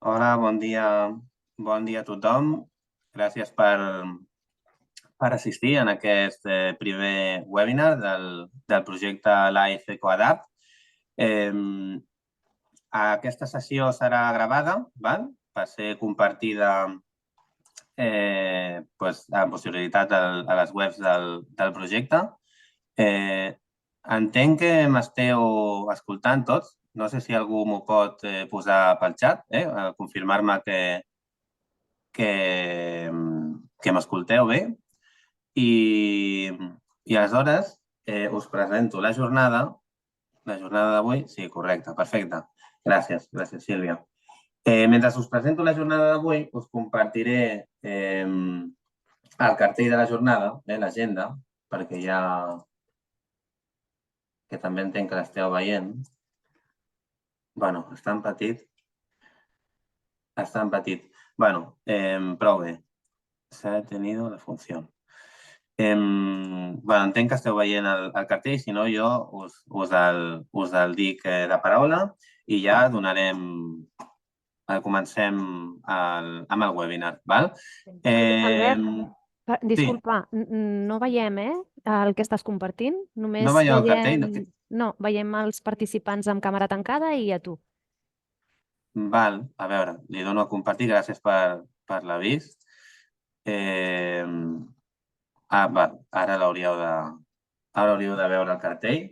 Hola, bon dia a tothom. Gràcies per assistir en aquest primer webinar del projecte Life EcoAdapt. Eh, Aquesta sessió serà gravada, val? Per ser compartida amb posterioritat a les webs del projecte. Eh, Entenc que m'esteu escoltant tots. No sé si algú m'ho pot posar pel xat, confirmar-me que m'escolteu bé. I aleshores us presento la jornada d'avui. Sí, correcte, perfecte. Gràcies, Sílvia. Mentre us presento la jornada d'avui, us compartiré el cartell de la jornada, l'agenda, perquè ja que també entenc que l'esteu veient. Bueno, està en petit. Està en petit. Bueno, prou bé. S'ha detenido la funció. Bueno, entenc que esteu veient el cartell, si no jo us el dic de paraula i ja comencem amb el webinar. Val? Albert, Sí, disculpa, no veiem, el que estàs compartint. no Només veieu el cartell? veiem... No, veiem els participants amb càmera tancada i a tu. Val, a veure, li dono a compartir, gràcies per l'avís. Val, ara hauríeu de veure el cartell.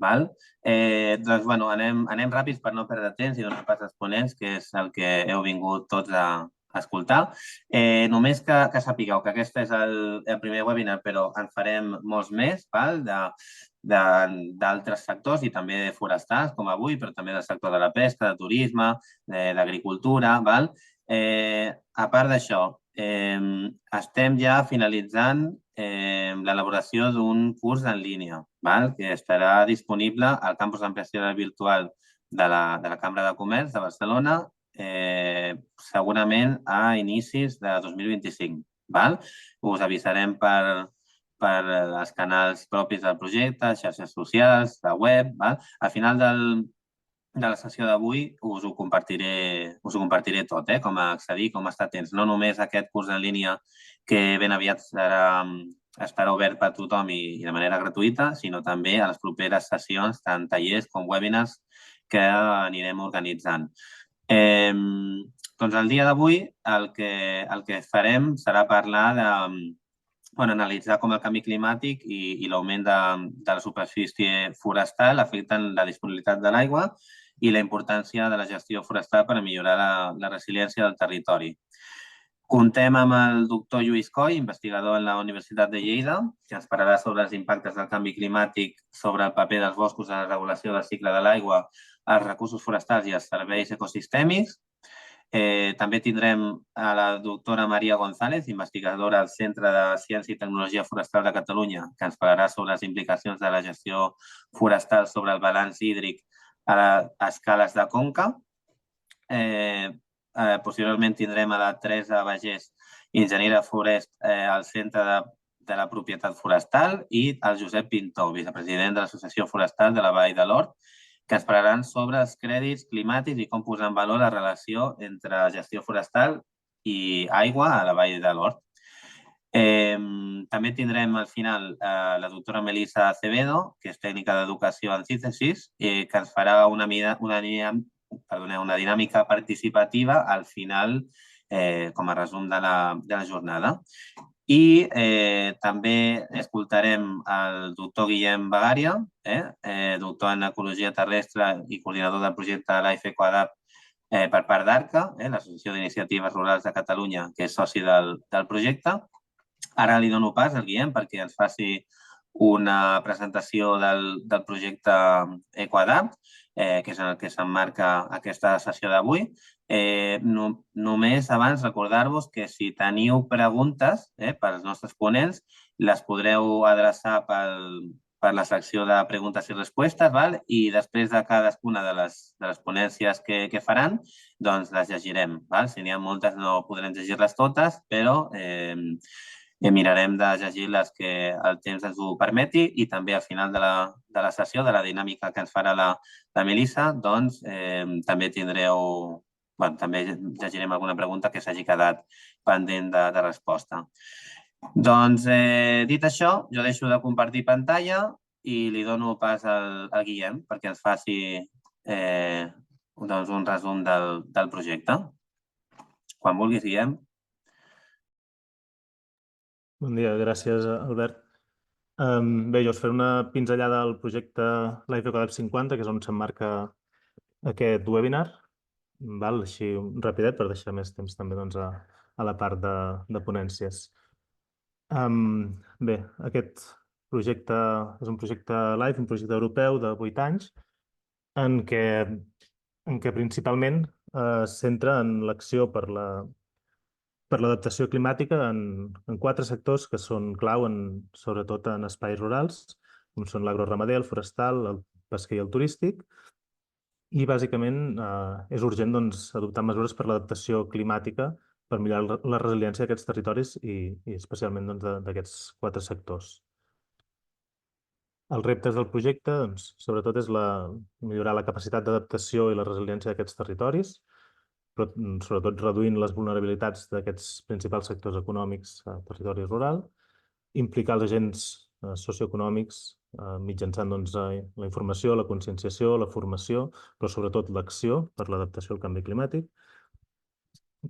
Val? Doncs, bueno, anem ràpids per no perdre temps i donar pas als ponents, que és el que heu vingut tots a escoltar. Només que sapigueu que aquest és el primer webinar, però en farem molts més, val? D'altres sectors i també forestals, com avui, però també del sector de la pesca, de turisme, d'agricultura. A part d'això, estem ja finalitzant l'elaboració d'un curs en línia, que estarà disponible al campus d'ampliació virtual de la Cambra de Comerç de Barcelona segurament a inicis de 2025. Us avisarem per els canals propis del projecte, xarxes socials, la web. Al final de la sessió d'avui us ho compartiré tot, com a accedir, com a estar atents. No només aquest curs en línia que ben aviat estarà obert per a tothom i de manera gratuïta, sinó també a les properes sessions, tant tallers com webinars que anirem organitzant. Doncs el dia d'avui el que farem serà parlar analitzar com el canvi climàtic i l'augment de la superfície forestal afecten la disponibilitat de l'aigua i la importància de la gestió forestal per a millorar la resiliència del territori. Contem amb el doctor Lluís Coll, investigador en la Universitat de Lleida, que ens parlarà sobre els impactes del canvi climàtic sobre el paper dels boscos en la regulació del cicle de l'aigua, els recursos forestals i els serveis ecosistèmics. També tindrem a la doctora Maria González, investigadora al Centre de Ciència i Tecnologia Forestal de Catalunya, que ens parlarà sobre les implicacions de la gestió forestal sobre el balanç hídric a escales de conca. Posteriorment tindrem a la Teresa Bagés, enginyera forest al Centre de la Propietat Forestal, i el Josep Pintó, vicepresident de l'Associació Forestal de la Vall de l'Hort, que ens parlaran sobre els crèdits climàtics i com posar en valor la relació entre gestió forestal i aigua a la Vall de l'Hort. També tindrem al final la doctora Melissa Acevedo, que és tècnica d'educació en síntesi, que ens farà una dinàmica participativa al final com a resum de la jornada. I també escoltarem el doctor Guillem Bagària, doctor en Ecologia Terrestre i coordinador del projecte Life EcoAdapt per part d'ARCA, l'Associació d'Iniciatives Rurals de Catalunya, que és soci del projecte. Ara li dono pas al Guillem perquè ens faci una presentació del projecte EcoAdapt, que és en el que s'emmarca aquesta sessió d'avui. Només abans recordar-vos que si teniu preguntes pels nostres ponents, les podreu adreçar per la secció de preguntes i respostes, i després de cadascuna de les ponències que faran, doncs les llegirem. Si n'hi ha moltes no podrem llegir-les totes, però mirarem de llegir les que el temps ens ho permeti i també al final de la sessió, de la dinàmica que ens farà la Melissa, doncs també tindreu, bueno, també llegirem alguna pregunta que s'hagi quedat pendent de resposta. Doncs, dit això, jo deixo de compartir pantalla i li dono pas al Guillem perquè ens faci doncs, un resum del projecte. Quan vulguis, Guillem. Bon dia, gràcies, Albert. Bé, jo us faré una pinzellada del projecte Life Ecolab 50, que és on s'emmarca aquest webinar. Així rapidet per deixar més temps també doncs, a la part de ponències. Bé, aquest projecte és un projecte LIFE, un projecte europeu de 8 anys, en què principalment es centra en l'acció per l'adaptació climàtica en 4 sectors que són clau, sobretot en espais rurals, com són l'agroramader, el forestal, el pesquer i el turístic. I bàsicament és urgent doncs, adoptar mesures per l'adaptació climàtica per millorar la resiliència d'aquests territoris i especialment doncs, d'aquests 4 sectors. Els reptes del projecte, doncs, sobretot, és millorar la capacitat d'adaptació i la resiliència d'aquests territoris, però sobretot reduint les vulnerabilitats d'aquests principals sectors econòmics a territori rural, implicar els agents socioeconòmics mitjançant doncs, la informació, la conscienciació, la formació, però sobretot l'acció per l'adaptació al canvi climàtic,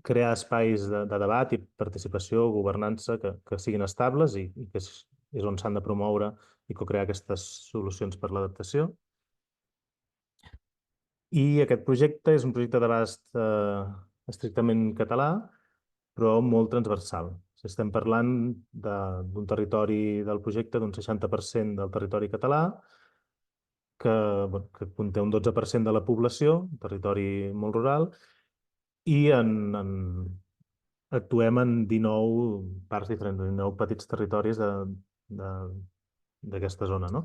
crear espais de debat i participació, governança que siguin estables i que és on s'han de promoure i co-crear aquestes solucions per l'adaptació. I aquest projecte és un projecte d'abast estrictament català, però molt transversal. Estem parlant d'un territori del projecte d'un 60% del territori català, que conté un 12% de la població, un territori molt rural, i actuem en 19 parts diferents, 19 petits territoris d'aquesta zona, no?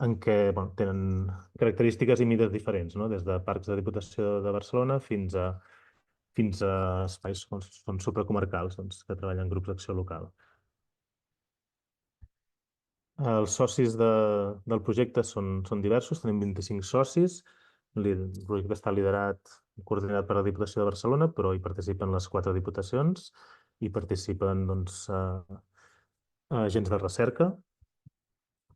En què tenen característiques i mides diferents, no? Des de parcs de Diputació de Barcelona fins a espais com són supracomarcals, doncs, que treballen en grups d'acció local. Els socis del projecte són diversos, tenim 25 socis. El projecte està liderat i coordinat per la Diputació de Barcelona, però hi participen les 4 diputacions, hi participen doncs, agents de recerca,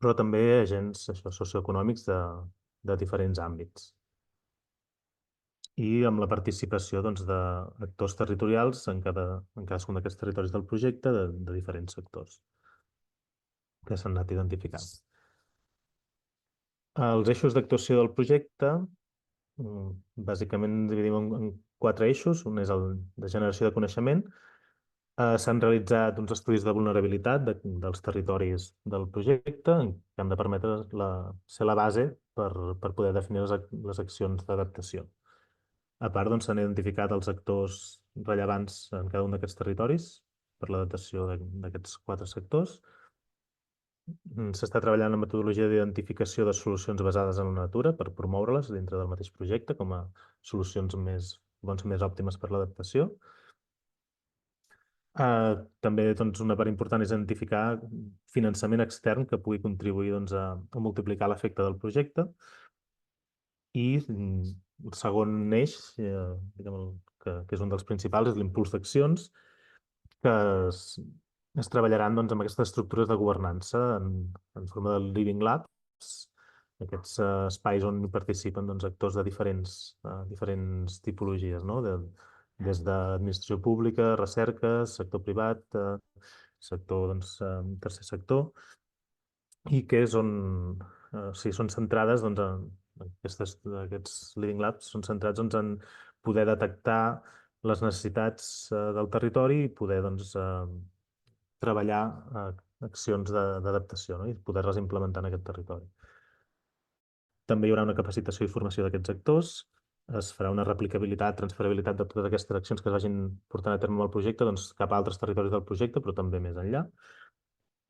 però també agents socioeconòmics de diferents àmbits. I amb la participació doncs, d'actors territorials en cadascun d'aquests territoris del projecte de diferents sectors que s'han anat identificant. Els eixos d'actuació del projecte bàsicament dividim en 4 eixos. Un és el de generació de coneixement. S'han realitzat uns estudis de vulnerabilitat dels territoris del projecte que han de permetre ser la base per poder definir les accions d'adaptació. A part, doncs, s'han identificat els actors rellevants en cada un d'aquests territoris per l'adaptació d'aquests 4 sectors. S'està treballant en metodologia d'identificació de solucions basades en la natura per promoure-les dintre del mateix projecte com a solucions més òptimes per l'adaptació. També doncs, una part important és identificar finançament extern que pugui contribuir doncs, a multiplicar l'efecte del projecte. I el segon eix, que és un dels principals, és l'impuls d'accions, que es treballaran doncs, amb aquestes estructures de governança en forma de Living Labs, aquests espais on participen doncs, actors de diferents tipologies, no? Des d'administració pública, recerca, sector privat, tercer sector, i que són centrades doncs, aquests Living Labs són centrats doncs, en poder detectar les necessitats del territori i poder doncs, treballar accions d'adaptació, no? I poder-les implementar en aquest territori. També hi haurà una capacitació i formació d'aquests actors. Es farà una replicabilitat, transferabilitat de totes aquestes accions que es vagin portant a terme amb el projecte doncs, cap a altres territoris del projecte, però també més enllà.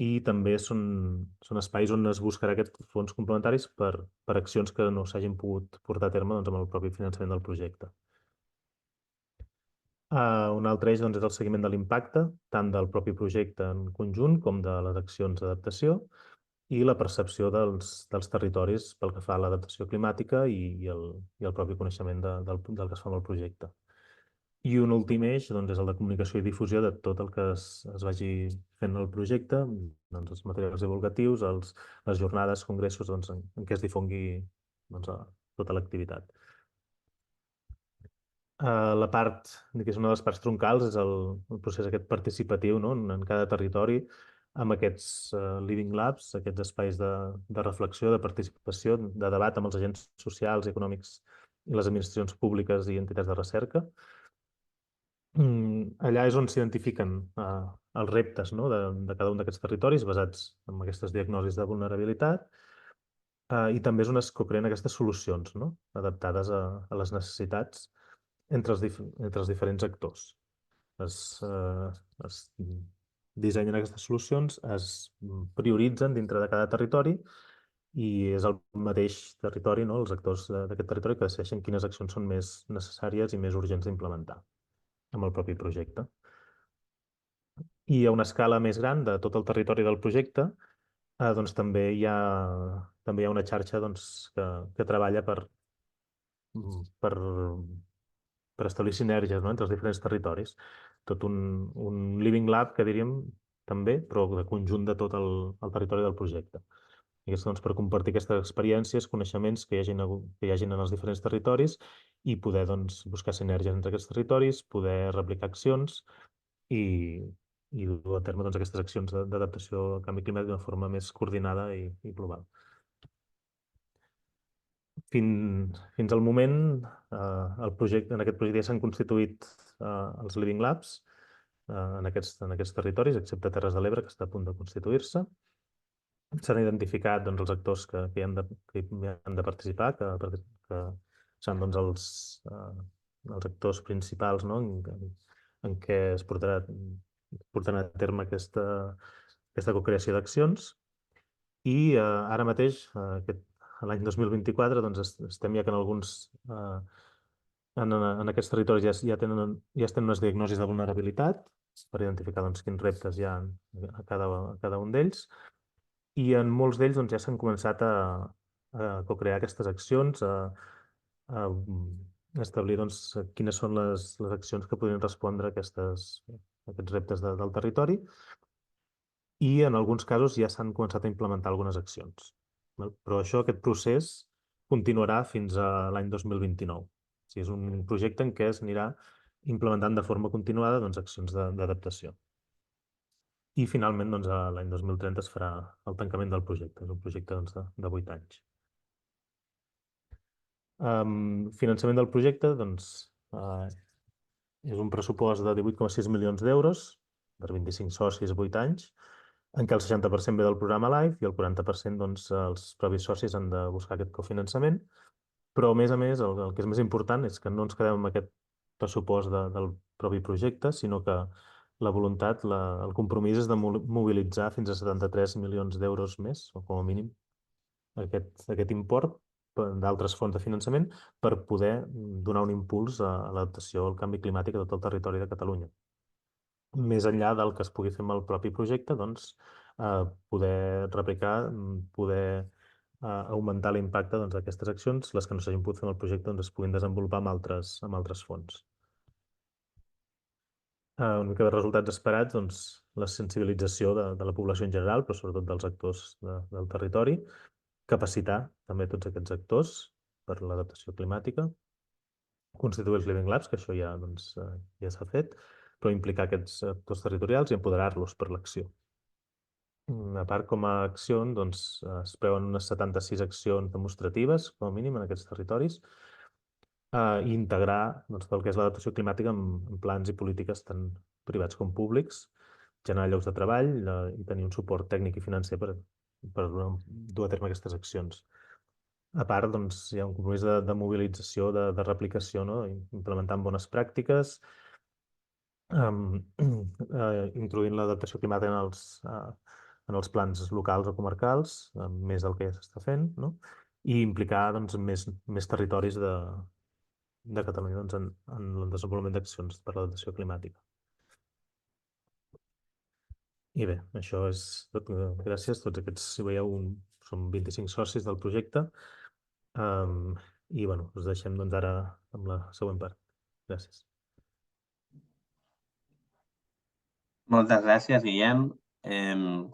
I també són espais on es buscarà aquests fons complementaris per accions que no s'hagin pogut portar a terme doncs, amb el propi finançament del projecte. Un altre eix doncs, és el seguiment de l'impacte, tant del propi projecte en conjunt com de les accions d'adaptació i la percepció dels territoris pel que fa a l'adaptació climàtica i el propi coneixement del que es fa amb el projecte. I un últim eix doncs, és el de comunicació i difusió de tot el que es vagi fent al projecte, doncs, els materials divulgatius, les jornades, congressos doncs, en què es difongui doncs, tota l'activitat. La part, que és una de les parts troncals, és el procés aquest participatiu, no? En cada territori, amb aquests Living Labs, aquests espais de reflexió, de participació, de debat amb els agents socials i econòmics i les administracions públiques i entitats de recerca. Allà és on s'identifiquen els reptes, no? de cada un d'aquests territoris basats en aquestes diagnosis de vulnerabilitat i també és on es co-creen aquestes solucions, no? Adaptades a les necessitats entre els diferents actors. Es dissenyen aquestes solucions, es prioritzen dintre de cada territori i és el mateix territori, no? Els actors d'aquest territori que decideixen quines accions són més necessàries i més urgents d'implementar amb el propi projecte. I a una escala més gran de tot el territori del projecte, doncs també hi ha una xarxa doncs, que treballa per establir sinergies, no? Entre els diferents territoris. Tot un Living Lab, que diríem, també, però de conjunt de tot el territori del projecte. I aquesta, doncs, per compartir aquestes experiències, coneixements que hi hagin en els diferents territoris i poder doncs, buscar sinergies entre aquests territoris, poder replicar accions i dur a terme doncs, aquestes accions d'adaptació al canvi climàtic d'una forma més coordinada i global. Fins al moment, en aquest projecte ja s'han constituït els Living Labs en aquests territoris, excepte Terres de l'Ebre, que està a punt de constituir-se. S'han identificat doncs, els actors que hi han de participar, que seran doncs, els actors principals, no? en què es portaran a terme aquesta cocreació d'accions. I ara mateix, l'any 2024, doncs, estem ja que en alguns en aquests territoris ja es tenen unes diagnosis de vulnerabilitat per identificar doncs, quins reptes hi ha a cada un d'ells. I en molts d'ells doncs, ja s'han començat a co-crear aquestes accions, a establir doncs, quines són les accions que podrien respondre a aquests reptes del territori i en alguns casos ja s'han començat a implementar algunes accions. Però aquest procés continuarà fins a l'any 2029. O sigui, és un projecte en què s'anirà implementant de forma continuada doncs, accions d'adaptació. I finalment, doncs, l'any 2030 es farà el tancament del projecte. És un projecte doncs, de 8 anys. Finançament del projecte doncs, és un pressupost de 18,6 milions d'euros per 25 socis, 8 anys, en què el 60% ve del programa LIFE i el 40% doncs, els propis socis han de buscar aquest cofinançament. Però, a més, el que és més important és que no ens quedem amb aquest pressupost del propi projecte, sinó que la voluntat, el compromís és de mobilitzar fins a 73 milions d'euros més, o com a mínim aquest import d'altres fonts de finançament per poder donar un impuls a l'adaptació al canvi climàtic a tot el territori de Catalunya. Més enllà del que es pugui fer amb el propi projecte, doncs, poder replicar, poder augmentar l'impacte d'aquestes accions, les que no s'hagin pogut fer amb el projecte doncs, es puguin desenvolupar amb altres fons. Una mica de resultats esperats, doncs, la sensibilització de la població en general, però sobretot dels actors del territori, capacitar també tots aquests actors per l'adaptació climàtica, constituir els Living Labs, que això ja s'ha fet, però implicar aquests actors territorials i empoderar-los per l'acció. A part, com a acció, doncs, es preveuen unes 76 accions demostratives, com a mínim, en aquests territoris, i integrar doncs, tot el que és l'adaptació climàtica en plans i polítiques tant privats com públics, generar llocs de treball i tenir un suport tècnic i financer per dur a terme aquestes accions. A part, doncs, hi ha un compromís de mobilització, de replicació, no? Implementant bones pràctiques, introduint l'adaptació climàtica en els plans locals o comarcals, més del que ja s'està fent, no? I implicar doncs, més territoris de Catalunya en el desenvolupament d'accions per l'adaptació climàtica. I bé, això és tot. Gràcies. Tots aquests, si veieu, són 25 socis del projecte. I bueno, us deixem doncs ara amb la següent part. Gràcies. Moltes gràcies, Guillem.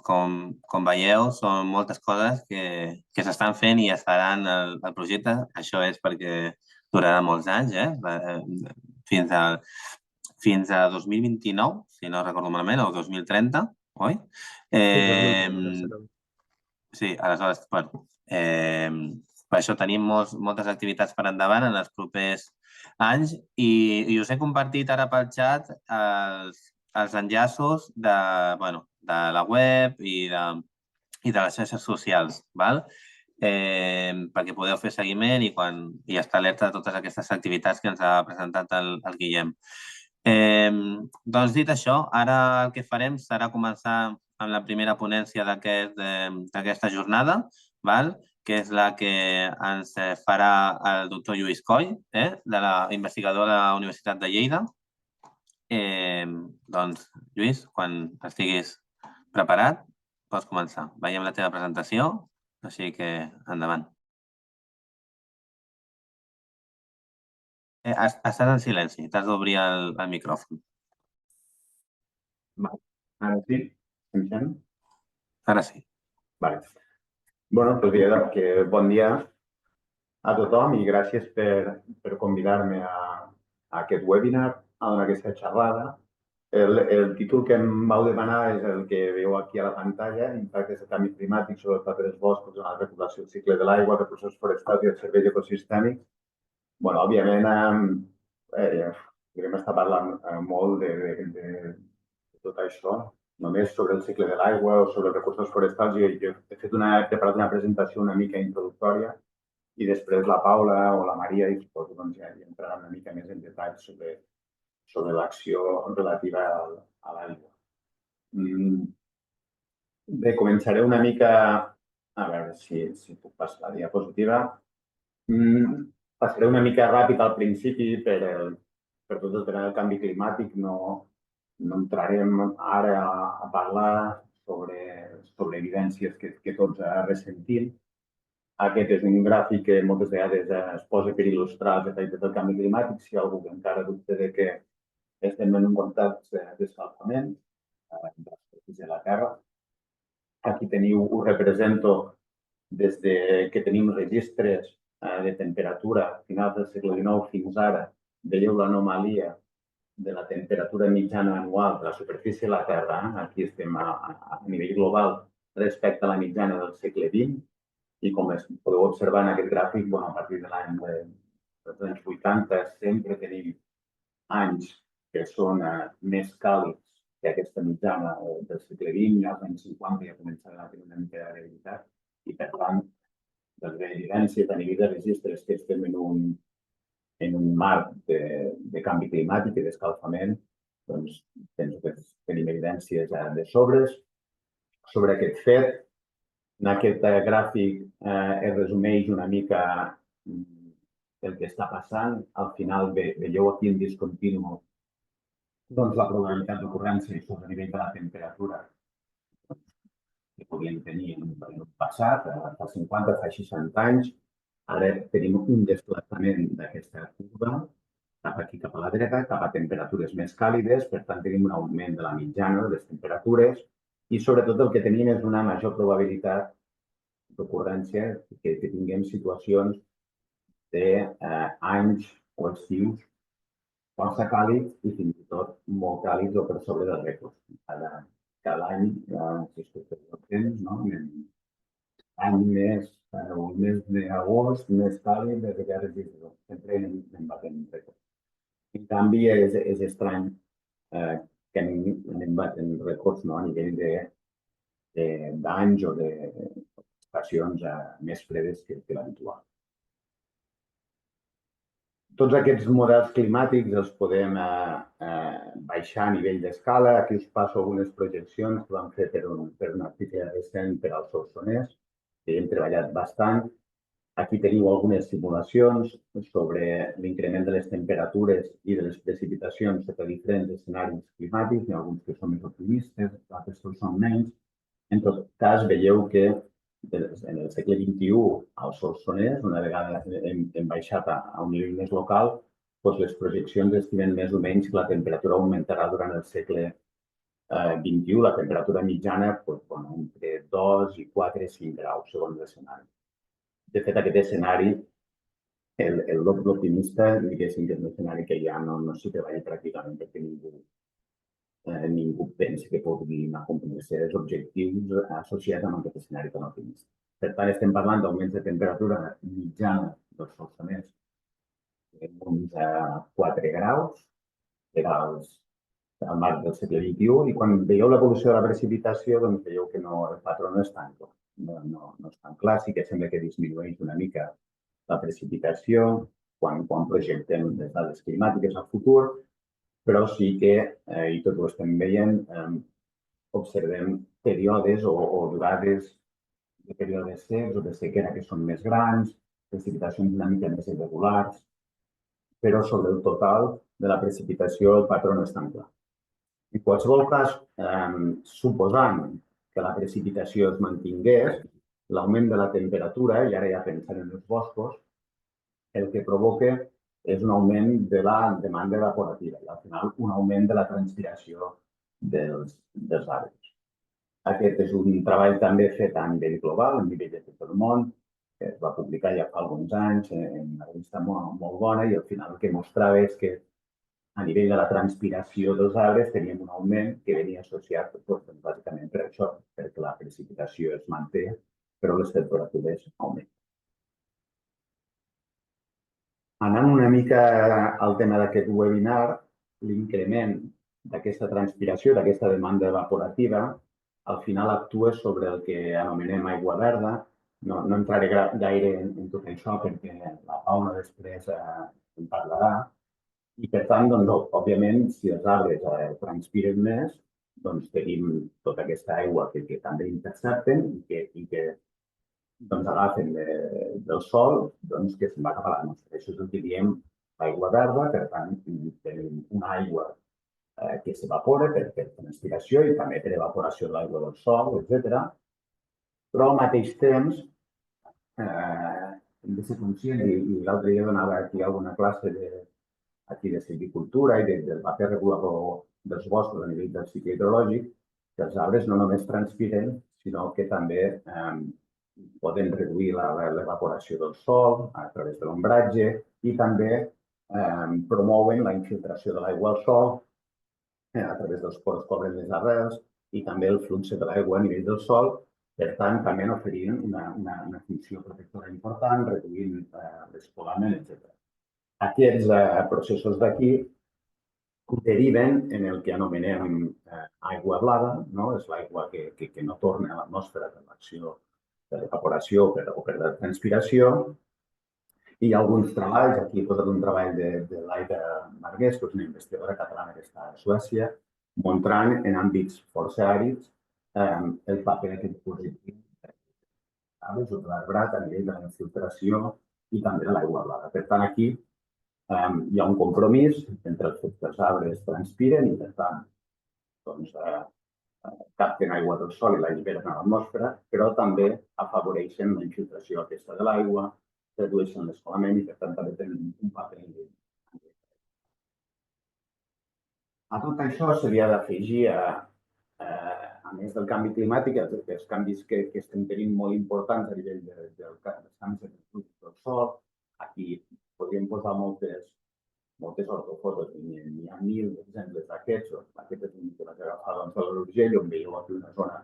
Com veieu, són moltes coses que s'estan fent i es faran al projecte. Això és perquè durarà molts anys, fins a 2029, si no recordo malament, o 2030, oi? Sí, aleshores, bueno, per això tenim moltes activitats per endavant en els propers anys i us he compartit ara pel xat els enllaços de la web i de les xarxes socials, val? Perquè podeu fer seguiment i estar alerta de totes aquestes activitats que ens ha presentat el Guillem. Doncs dit això, ara el que farem serà començar amb la primera ponència d'aquesta jornada, val? Que és la que ens farà el doctor Lluís Coll, de la investigadora de la Universitat de Lleida. Doncs, Lluís, quan estiguis preparat, pots començar. Veiem la teva presentació, així que endavant. Estàs en silenci, t'has d'obrir el micròfon. Vale. Ara sí? Em sent? Ara sí. Vale. Bueno, doncs que bon dia a tothom i gràcies per convidar-me a aquest webinar, a donar aquesta xerrada. El títol que em vau demanar és el que veieu aquí a la pantalla, Impactes del canvi climàtic sobre el paper dels boscos en la regulació del cicle de l'aigua, recursos forestals i els serveis ecosistèmics. Bueno, òbviament, podríem estar parlant molt de tot això, només sobre el cicle de l'aigua o sobre els recursos forestals. Jo he preparat una presentació una mica introductòria i després la Paula o la Maria i suposo doncs, ja entraran una mica més en detall sobre l'acció relativa a l'aigua. Bé, començaré una mica, a veure si puc passar la diapositiva. Passaré una mica ràpid al principi per tot el tema del canvi climàtic. No entrarem ara a parlar sobre evidències que tots ressentim. Aquest és un gràfic que moltes vegades es posa per il·lustrar els efectes del canvi climàtic. Si algú encara dubta de que estem en un context d'escalfament de la superfície de la Terra. Aquí ho represento des que tenim registres de temperatura a finals del segle XIX fins ara. Veieu l'anomalia de la temperatura mitjana anual de la superfície de la Terra. Aquí estem a nivell global respecte a la mitjana del segle XX. I com podeu observar en aquest gràfic, a partir dels anys 80 sempre tenim anys que són més càlids que aquesta mitjana del segle XX, i als anys 50 ja començaven a tenir una mica de variabilitat. I per tant, doncs bé, evidències a nivell de registres que estem en un marc de canvi climàtic i d'escalfament, doncs tenim evidències de sobre aquest fet. En aquest gràfic es resumeix una mica el que està passant. Al final veieu aquí en discontinu la probabilitat d'ocurrència sobre el nivell de la temperatura que podíem tenir en un passat, fa 50, fa 60 anys. Ara tenim un desplaçament d'aquesta curva cap aquí, cap a la dreta, cap a temperatures més càlides. Per tant, tenim un augment de la mitjana de les temperatures i, sobretot, el que tenim és una major probabilitat d'ocurrència que tinguem situacions d'anys o estius força càlids i fins i tot molt càlids o per sobre del rècord. Cada any, si es pot fer el temps, any més d'agost, més càlid des que ara sempre anem batent rècords. En canvi, és estrany que anem batent rècords a nivell d'anys o d'estacions més fredes que l'habitual. Tots aquests models climàtics els podem baixar a nivell d'escala. Aquí us passo algunes projeccions que vam fer per un article recent per al Solsonès, que hi hem treballat bastant. Aquí teniu algunes simulacions sobre l'increment de les temperatures i de les precipitacions sota diferents escenaris climàtics. Hi ha alguns que són més optimistes, altres que són menys. En tot cas, veieu que en el segle XXI, al Solsonès, una vegada hem baixat a un nivell més local, doncs les projeccions estimen més o menys que la temperatura augmentarà durant el segle XXI, la temperatura mitjana entre 2 i 4 i 5 graus, segons l'escenari. De fet, aquest escenari, l'optimista, diguéssim que és un escenari que ja no s'hi treballa pràcticament perquè ningú pensa que puguin acomplir-se els objectius associats amb aquest escenari tan optimista. Per tant, estem parlant d'augments de temperatura mitjana del Solsonès uns 4 graus, que era al març del segle XXI, i quan veieu l'evolució de la precipitació, doncs veieu que el patró no és tan clar. No és tan clar, sí que sembla que disminueix una mica la precipitació quan projectem les dades climàtiques al futur, però sí que, i tot ho estem veient, observem períodes o durades de períodes secs o de sequera que són més grans, precipitacions una mica més irregulars, però sobre el total de la precipitació el patró no és tan clar. En qualsevol cas, suposant que la precipitació es mantingués, l'augment de la temperatura, i ara ja pensant en els boscos, el que provoca és un augment de la demanda evaporativa i al final un augment de la transpiració dels arbres. Aquest és un treball també fet a nivell global, a nivell de tot el món, que es va publicar ja fa alguns anys en una revista molt bona i al final el que mostrava és que a nivell de la transpiració dels arbres teníem un augment que venia associat bàsicament per això, perquè la precipitació es manté, però les temperatures augmenten. Anant una mica al tema d'aquest webinar, l'increment d'aquesta transpiració, d'aquesta demanda evaporativa, al final actua sobre el que anomenem aigua verda. No entraré gaire en tot això perquè la Paula després en parlarà. I per tant, òbviament, si els arbres transpiren més, doncs tenim tota aquesta aigua que també intercepten i que agafen del sol, que se'n va cap a l'atmosfera. Això és el que diem aigua verda, per tant, tenim una aigua que s'evapora per transpiració i també per evaporació de l'aigua del sol, etc. Però al mateix temps hem de ser conscients, i l'altre dia donava aquí alguna classe de silvicultura i del paper regulador dels boscos a nivell del cicle hidrològic, que els arbres no només transpiren, sinó que també poden reduir l'evaporació del sol a través de l'ombratge i també promouen la infiltració de l'aigua al sòl a través dels poros que obren les arrels i també el flux de l'aigua a nivell del sòl, per tant, també oferint una funció protectora important, reduint l'escolament, etc. Aquests processos d'aquí deriven en el que anomenem aigua blava, és l'aigua que no torna a l'atmosfera per l'acció de l'evaporació o per la transpiració. Hi ha alguns treballs, aquí he posat un treball de l'Aida Margués, que és una investigadora catalana que està a Suècia, mostrant en àmbits força àrids el paper d'aquest positiu de l'arbrat a nivell de la infiltració i també de l'aigua blava. Per tant, aquí hi ha un compromís entre el fet que els arbres transpiren i, per tant, capten aigua del sol i la lliberen a l'atmosfera, però també afavoreixen la infiltració aquesta de l'aigua, redueixen l'escolament i, per tant, també tenen un paper important. A tot això s'havia d'afegir, a més del canvi climàtic, els canvis que estem tenint molt importants a nivell dels canvis de temperatura del sol. Aquí podríem posar moltes ortofotos, n'hi ha 1.000 exemples d'aquests. Aquest és un que vaig agafar de l'Urgell, on veieu aquí una zona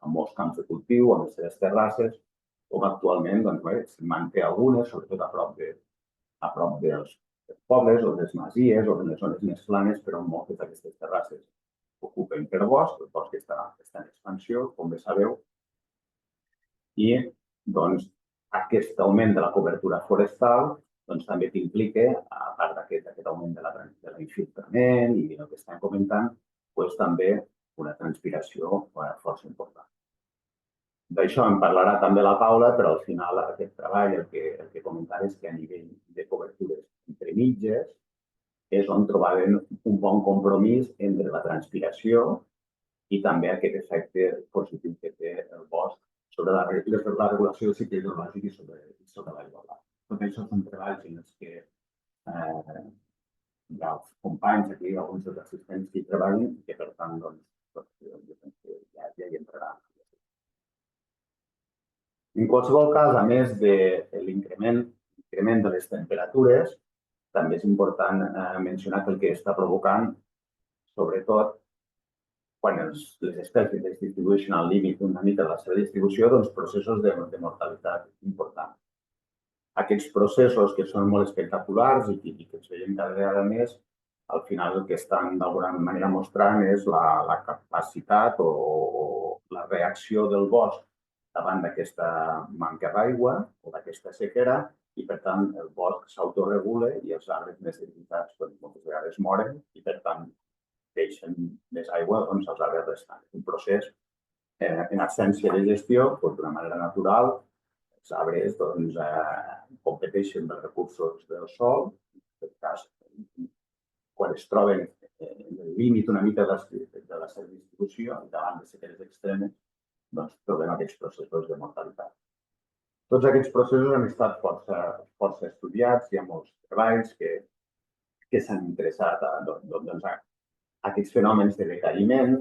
amb molts camps de cultiu, amb les seves terrasses, on actualment se'n manté algunes, sobretot a prop dels pobles o de les masies o de les zones més planes, però moltes d'aquestes terrasses ocupen per bosc, el bosc està en expansió, com bé sabeu, i aquest augment de la cobertura forestal també implica, a part d'aquest augment de l'infiltrament i el que estem comentant, també una transpiració força important. D'això en parlarà també la Paula, però al final aquest treball el que comentava és que a nivell de cobertures entre mitges és on trobaven un bon compromís entre la transpiració i també aquest efecte positiu que té el bosc sobre la regulació del cicle hidrològic i sobre l'aigua. Tot això són treballs en els que hi ha els companys aquí, alguns dels assistents que hi treballen, i que per tant, doncs, jo penso que ja hi entraran. En qualsevol cas, a més de l'increment de les temperatures, també és important mencionar que el que està provocant, sobretot, quan les espècies es distribueixen al límit una mica de la seva distribució, doncs processos de mortalitat importants. Aquests processos que són molt espectaculars i que ens veiem cada vegada més, al final el que estan d'alguna manera mostrant és la capacitat o la reacció del bosc davant d'aquesta manca d'aigua o d'aquesta sequera i, per tant, el bosc s'autoregula i els arbres més debilitats moltes vegades moren i, per tant, deixen més aigua als arbres restants. Un procés en absència de gestió, d'una manera natural, els arbres competeixen dels recursos del sòl, en aquest cas, quan es troben en el límit una mica de la seva distribució i davant de sequeres extremes, doncs trobem aquests processos de mortalitat. Tots aquests processos han estat força estudiats, hi ha molts treballs que s'han interessat a aquests fenòmens de decaïment,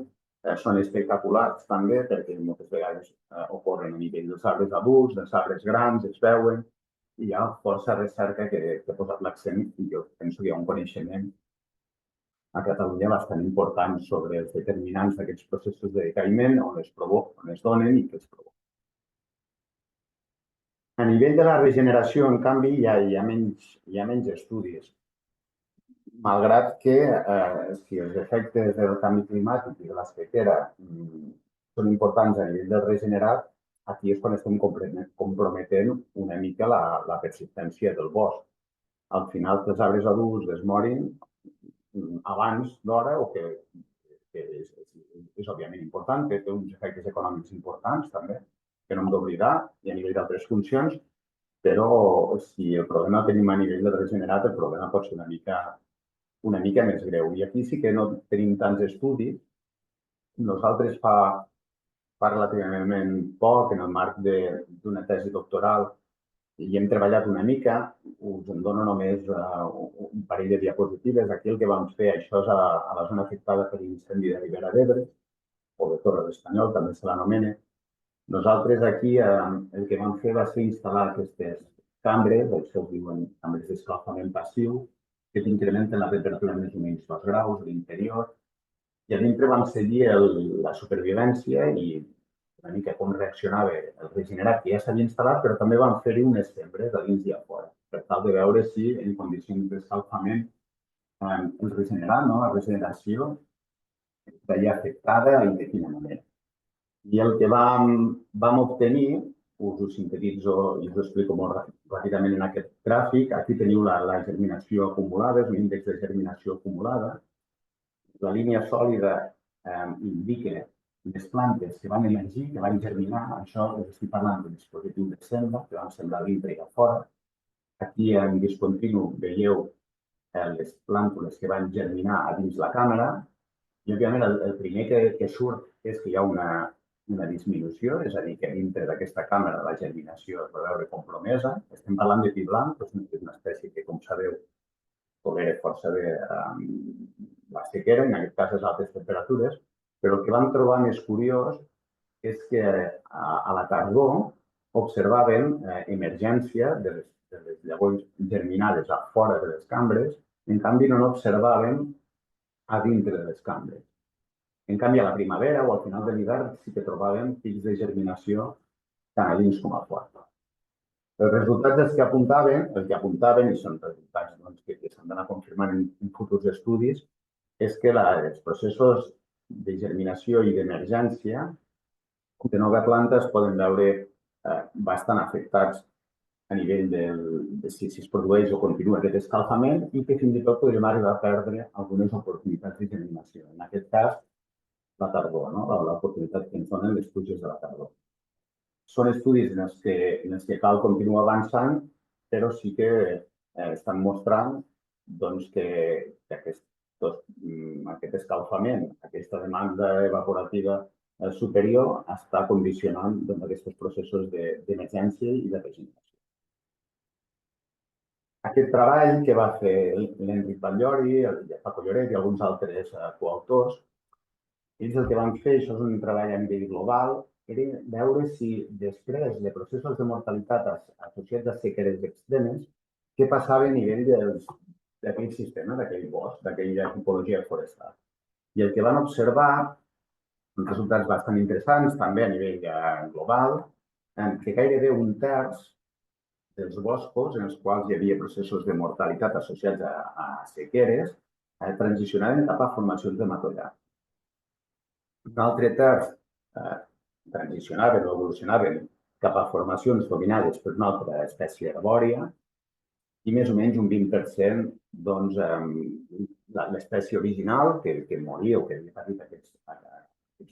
són espectaculars també perquè moltes vegades ocorren a nivell dels arbres adults, dels arbres grans, es veuen, i hi ha força recerca que ha posat l'accent i jo penso que hi ha un coneixement a Catalunya bastant important sobre els determinants d'aquests processos de decaïment, on es donen i què es provoquen. A nivell de la regeneració, en canvi, hi ha menys estudis. Malgrat que si els efectes del canvi climàtic i de la sequera són importants a nivell del regenerat, aquí és quan estem comprometent una mica la persistència del bosc. Al final, que els arbres adults es morin abans d'hora, o que és òbviament important, que té uns efectes econòmics importants també, que no hem d'oblidar, i a nivell d'altres funcions, però si el problema el tenim a nivell de regenerat, el problema pot ser una mica més greu. I aquí sí que no tenim tants estudis. Nosaltres fa relativament poc, en el marc d'una tesi doctoral, i hem treballat una mica, us en dono només un parell de diapositives. Aquí el que vam fer, això és a la zona afectada per l'incendi de Ribera d'Ebre, o de Torre l'Espanyol, també se l'anomena. Nosaltres aquí el que vam fer va ser instal·lar aquestes cambres, això es diuen cambres d'escalfament passiu, que incrementen la temperatura més o menys 2 graus a l'interior, i a dintre vam seguir la supervivència i una mica com reaccionava el regenerat que ja s'havia instal·lat, però també vam fer-hi unes sembres a dins i a fora, per tal de veure si en condicions d'escalfament el regenerat, la regeneració, estaria afectada i de quina manera. I el que vam obtenir, us ho sintetitzo i us ho explico molt ràpidament en aquest gràfic. Aquí teniu la germinació acumulada, és un índex de germinació acumulada. La línia sòlida indica les plantes que van emergir, que van germinar. Això estic parlant de dispositiu de sembra, que van sembrar dintre i a fora. Aquí en discontinu veieu les plàntules que van germinar a dins la càmera. I, òbviament, el primer que surt és que hi ha una disminució, és a dir, que dintre d'aquesta càmera la germinació es va veure compromesa. Estem parlant de pi blanc, és una espècie que, com sabeu, tolera força bé la sequera, en aquest cas les altes temperatures, però el que vam trobar més curiós és que a la tardor observàvem emergència de les llavors germinades a fora de les cambres, en canvi no n'observàvem a dintre de les cambres. En canvi, a la primavera o al final de l'hivern sí que trobàvem pics de germinació tant a dins com a fora. Els resultats que apuntaven, i són resultats que s'han d'anar confirmant en futurs estudis, és que els processos de germinació i d'emergència de nova planta es poden veure bastant afectats a nivell de si es produeix o continua aquest escalfament i que fins i tot podríem arribar a perdre algunes oportunitats de germinació. En aquest cas, la tardor, l'oportunitat que ens donen les pluges de la tardor. són estudis en els que cal continuar avançant, però sí que estan mostrant que aquest escalfament, aquesta demanda evaporativa superior està condicionant aquests processos d'emergència i de regeneració. Aquest treball que va fer l'Enric Batllori, el Paco Lloret i alguns altres coautors, ells el que van fer, això és un treball a nivell global, era veure si després de processos de mortalitat associats a sequeres extremes, què passava a nivell d'aquell sistema, d'aquell bosc, d'aquella tipologia forestal. I el que van observar, resultats bastant interessants, també a nivell global, que gairebé un terç dels boscos en els quals hi havia processos de mortalitat associats a sequeres transicionaven cap a formacions de matollar. Un altre terç transicionaven o evolucionaven cap a formacions dominades per una altra espècie arbòria i més o menys un 20% l'espècie original que moria o que havia patit aquests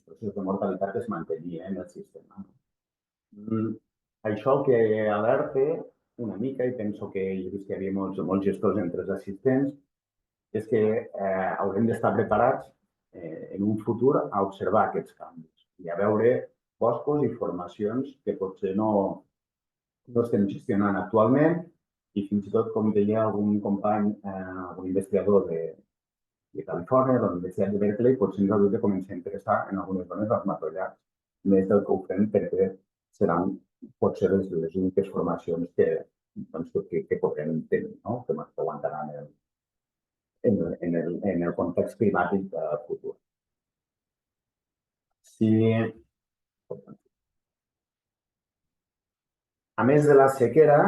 processos de mortalitat es mantenia en el sistema. Això el que alerta una mica, i penso que he vist que hi havia molts gestors entre els assistents, és que haurem d'estar preparats en un futur a observar aquests canvis i a veure boscos i formacions que potser no estem gestionant actualment i fins i tot, com deia algun company, algun investigador de Califòrnia, de la Universitat de Berkeley, potser ens hauria de començar a interessar en algunes zones dels matollars, més del que ho fem perquè seran potser les úniques formacions que podrem tenir, que aguantaran en el context climàtic futur. A més de la sequera,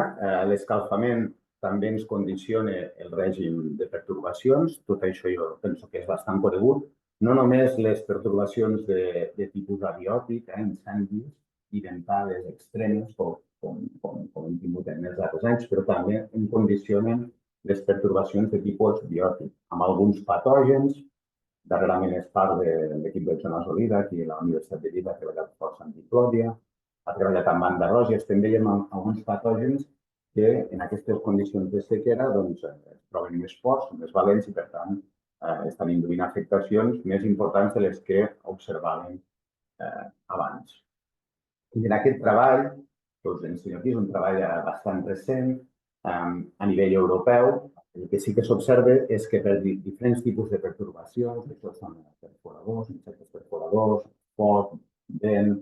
l'escalfament també ens condiciona el règim de pertorbacions. Tot això jo penso que és bastant conegut. No només les pertorbacions de tipus abiòtic, incendis i ventades extremes, com hem tingut en els darrers anys, però també en condicionen les pertorbacions de tipus biòtic, amb alguns patògens. Darrerament és part de l'equip del Jonas Oliva, aquí a la Universitat de Lleida, ha treballat força amb diclòdia, ha treballat amb banda roja. Estem veient alguns patògens que en aquestes condicions de sequera es troben més forts, més valents i, per tant, estan induint afectacions més importants de les que observàvem abans. I en aquest treball, que us ensenyo aquí, és un treball bastant recent, a nivell europeu, el que sí que s'observa és que per diferents tipus de pertorbacions, això són perforadors, insectes perforadors, foc, vent,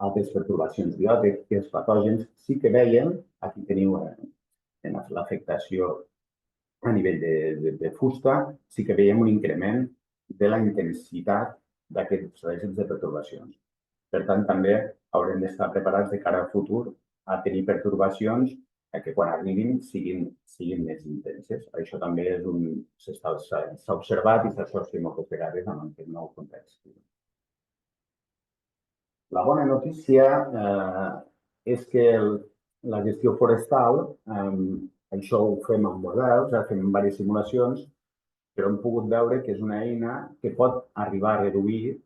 altres pertorbacions biòtiques, patògens, sí que veiem, aquí teniu l'afectació a nivell de fusta, sí que veiem un increment de la intensitat d'aquests règims de pertorbacions. Per tant, també haurem d'estar preparats de cara al futur a tenir pertorbacions que quan arribin siguin més intenses. Això també s'ha observat i s'associa moltes vegades amb aquest nou context. La bona notícia és que la gestió forestal, això ho fem amb models, fem diverses simulacions, però hem pogut veure que és una eina que pot arribar a reduir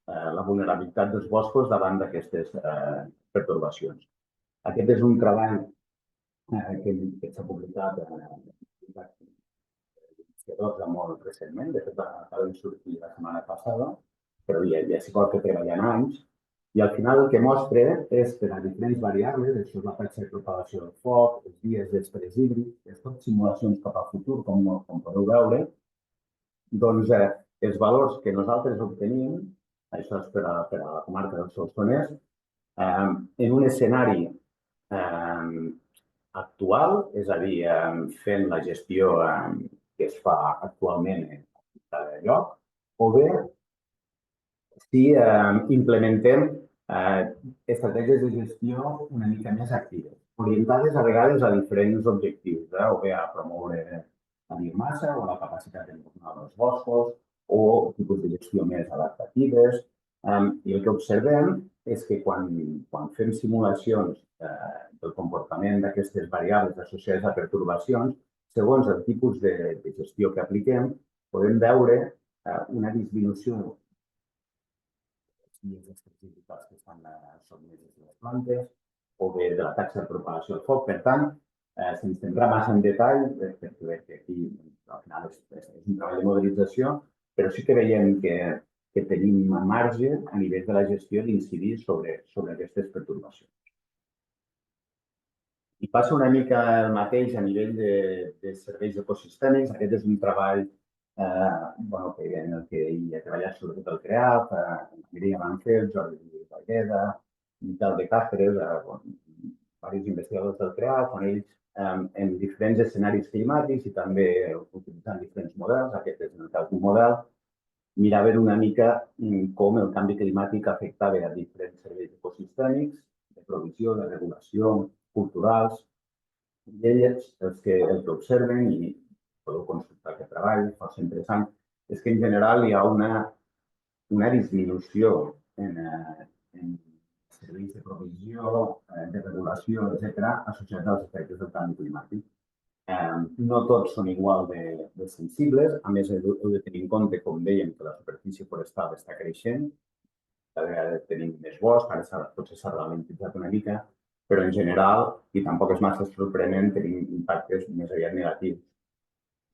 la vulnerabilitat dels boscos davant d'aquestes pertorbacions. Aquest és un treball que s'ha publicat molt recentment, de fet acaba de sortir la setmana passada, però ja s'hi porta treballant anys, i al final el que mostra és que les diferents variables, això és la taxa de propagació del foc, els dies després hídrics, és tot simulacions cap al futur, com podeu veure, doncs els valors que nosaltres obtenim, això és per a la comarca del Solsonès, en un escenari actual, és a dir, fent la gestió que es fa actualment en cada lloc, o bé si implementem estratègies de gestió una mica més actives, orientades a vegades a diferents objectius, o bé a promoure la biomassa o la capacitat d'entornar dels boscos, o tipus de gestió més adaptatives. I el que observem és que quan fem simulacions del comportament d'aquestes variables associades a pertorbacions, segons el tipus de gestió que apliquem, podem veure una disminució vies electrificats que estan sotmeses a les plantes, o bé de la taxa de propagació del foc. Per tant, sense entrar massa en detall, perquè aquí al final és un treball de modelització, però sí que veiem que tenim marge a nivell de la gestió d'incidir sobre aquestes pertorbacions. I passa una mica el mateix a nivell de serveis ecosistèmics. Aquest és un treball en el que hi ha treballat sobretot el CREAF, Mireia Manfel, Jordi Valleda, Miquel de Cáceres, diversos investigadors del CREAF, on ells en diferents escenaris climàtics i també utilitzant diferents models, aquest és en el cas d'un model, miraven una mica com el canvi climàtic afectava a diferents serveis ecosistèmics, de provisió, de regulació, culturals, i ells el que observen, i podeu consultar aquest treball, força interessant, és que en general hi ha una disminució en serveis de provisió, de regulació, etc., associats als efectes del canvi climàtic. No tots són igual de sensibles. A més, heu de tenir en compte, com dèiem, que la superfície forestal està creixent. Cada vegada tenim més bosc, ara potser s'ha ralentitzat una mica, però en general, i tampoc és massa sorprenent, tenim impactes més aviat negatius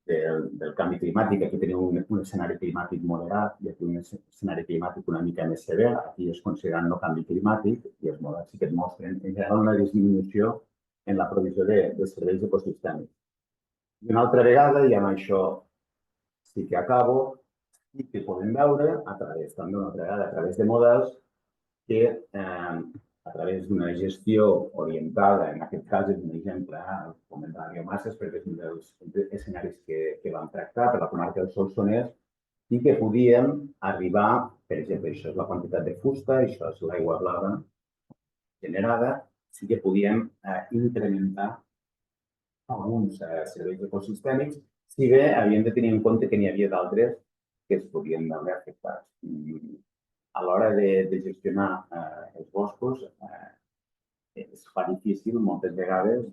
del canvi climàtic. Aquí tenim un escenari climàtic moderat i aquí un escenari climàtic una mica més sever. Aquí es consideren no canvi climàtic i els models sí que et mostren en general una disminució en la provisió de serveis ecosistèmics. I una altra vegada, i amb això sí que acabo, sí que podem veure, també una altra vegada, a través de models, que a través d'una gestió orientada, en aquest cas és un exemple, el foment de la biomassa, perquè és un dels escenaris que vam tractar per la comarca del Solsonès, i que podíem arribar, per exemple, això és la quantitat de fusta, això és l'aigua blava generada, sí que podíem incrementar alguns serveis ecosistèmics, si bé havíem de tenir en compte que n'hi havia d'altres que es podien veure afectats. A l'hora de gestionar els boscos es fa difícil moltes vegades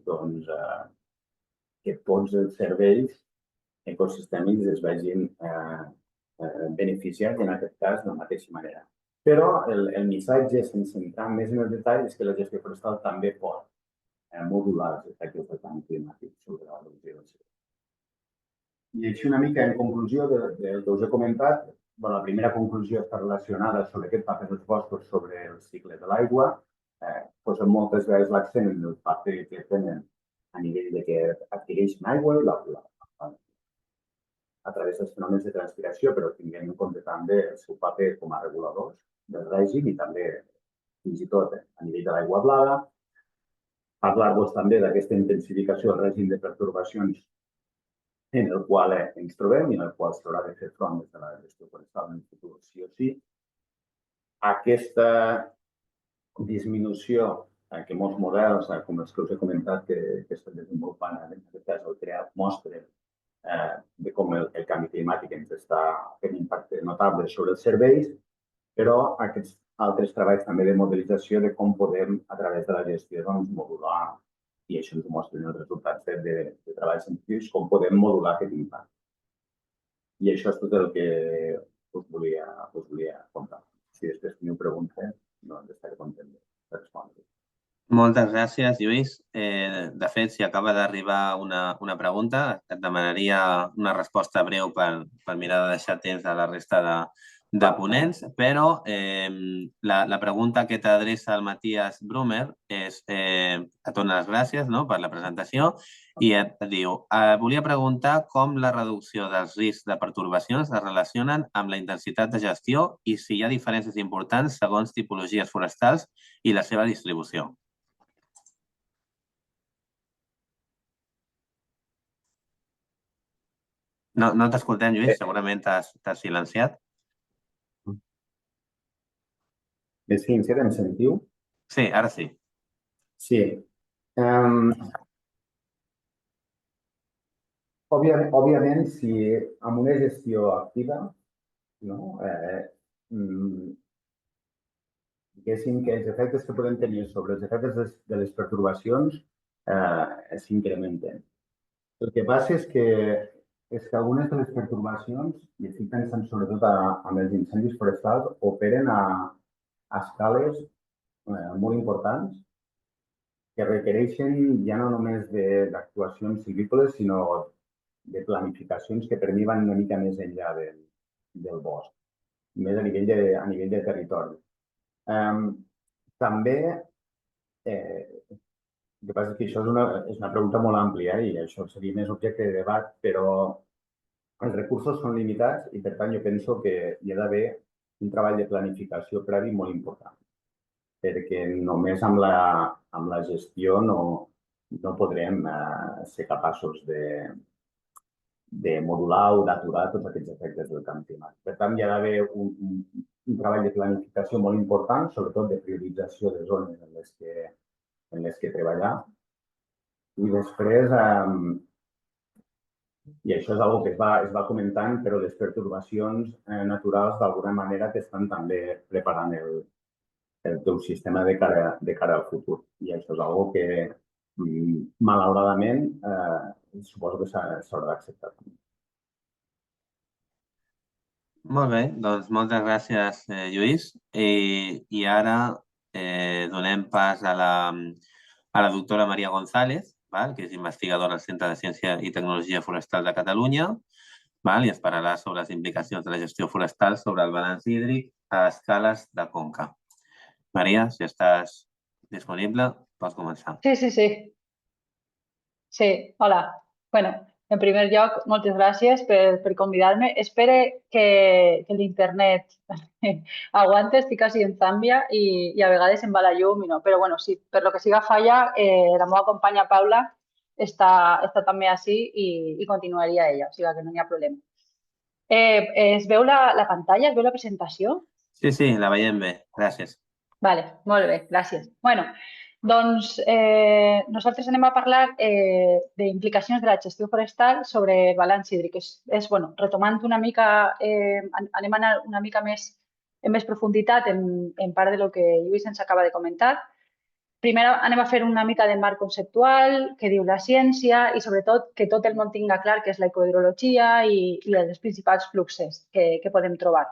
que tots els serveis ecosistèmics es vegin beneficiats, en aquest cas, de la mateixa manera. Però el missatge, sense entrar més en el detall, és que la gestió forestal també pot modular els efectes del canvi climàtic sobre la reducció del CO2. I així una mica en conclusió del que us he comentat, la primera conclusió està relacionada sobre aquest paper dels boscos sobre el cicle de l'aigua. Posen moltes vegades l'accent en el paper que tenen a nivell de que adquireixen aigua a través dels fenòmens de transpiració, però tinguem en compte també el seu paper com a reguladors del règim i també fins i tot a nivell de l'aigua blava. Parlar-vos també d'aquesta intensificació del règim de pertorbacions en el qual ens trobem i en el qual s'haurà de fer front des de la gestió forestal en el futur, sí o sí. Aquesta disminució que molts models, com els que us he comentat, que estan desenvolupant, en aquest cas el CREAF, mostren de com el canvi climàtic ens està fent impacte notable sobre els serveis, però aquests altres treballs també de modelització de com podem, a través de la gestió, modular, i això ens ho mostren els resultats de treballs científics, com podem modular aquest impacte. I això és tot el que us volia contar. Si després teniu preguntes, doncs estaré content de respondre. Moltes gràcies, Lluís. De fet, si acaba d'arribar una pregunta, et demanaria una resposta breu per mirar de deixar temps a la resta de ponents, però la pregunta que t'adreça el Matías Brumer és, et dona les gràcies per la presentació i et diu, volia preguntar com la reducció dels riscs de pertorbacions es relacionen amb la intensitat de gestió i si hi ha diferències importants segons tipologies forestals i la seva distribució. No t'escoltem, Lluís, segurament t'has silenciat. Més silenciat, em sentiu? Sí, ara sí. Sí. Òbviament, si amb una gestió activa, diguéssim que els efectes que podem tenir sobre els efectes de les pertorbacions s'incrementen. El que passa és que algunes de les pertorbacions, i estic pensant sobretot amb els incendis forestals, operen a escales molt importants que requereixen ja no només d'actuacions silvícoles, sinó de planificacions que per mi van una mica més enllà del bosc, més a nivell de territori. També, el que passa és que això és una pregunta molt àmplia i això seria més objecte de debat, però els recursos són limitats i, per tant, jo penso que hi ha d'haver un treball de planificació previ molt important, perquè només amb la gestió no podrem ser capaços de modular o d'aturar tots aquests efectes del canvi climàtic. Per tant, hi ha d'haver un treball de planificació molt important, sobretot de priorització de zones en les que treballar. I després, i això és una cosa que es va comentant, però les pertorbacions naturals d'alguna manera t'estan també preparant el teu sistema de cara al futur. I això és una cosa que, malauradament, suposo que s'haurà d'acceptar. Molt bé, doncs moltes gràcies, Lluís. I ara donem pas a la doctora Maria González, que és investigadora al Centre de Ciència i Tecnologia Forestal de Catalunya, i ens parlarà sobre les implicacions de la gestió forestal sobre el balanç hídric a escales de conca. Maria, si estàs disponible, pots començar. Sí. Sí, hola. Bueno, en primer lloc, moltes gràcies per convidar-me. Espero que l'internet aguante, estic quasi en Zàmbia i a vegades em va la llum i no. Però bueno, si per lo que siga falla, la meva companya Paula està també així i continuaria ella, o sigui que no hi ha problema. Es veu la pantalla? Es veu la presentació? Sí, la veiem bé. Gràcies. Vale, molt bé, gràcies. Bueno, doncs nosaltres anem a parlar d'implicacions de la gestió forestal sobre el balanç hídric. Retomant una mica, anem a anar una mica més en més profunditat en part del que Lluís ens acaba de comentar. Primer anem a fer una mica de marc conceptual, què diu la ciència i sobretot que tot el món tinga clar què és la ecodrologia i els principals fluxos que podem trobar.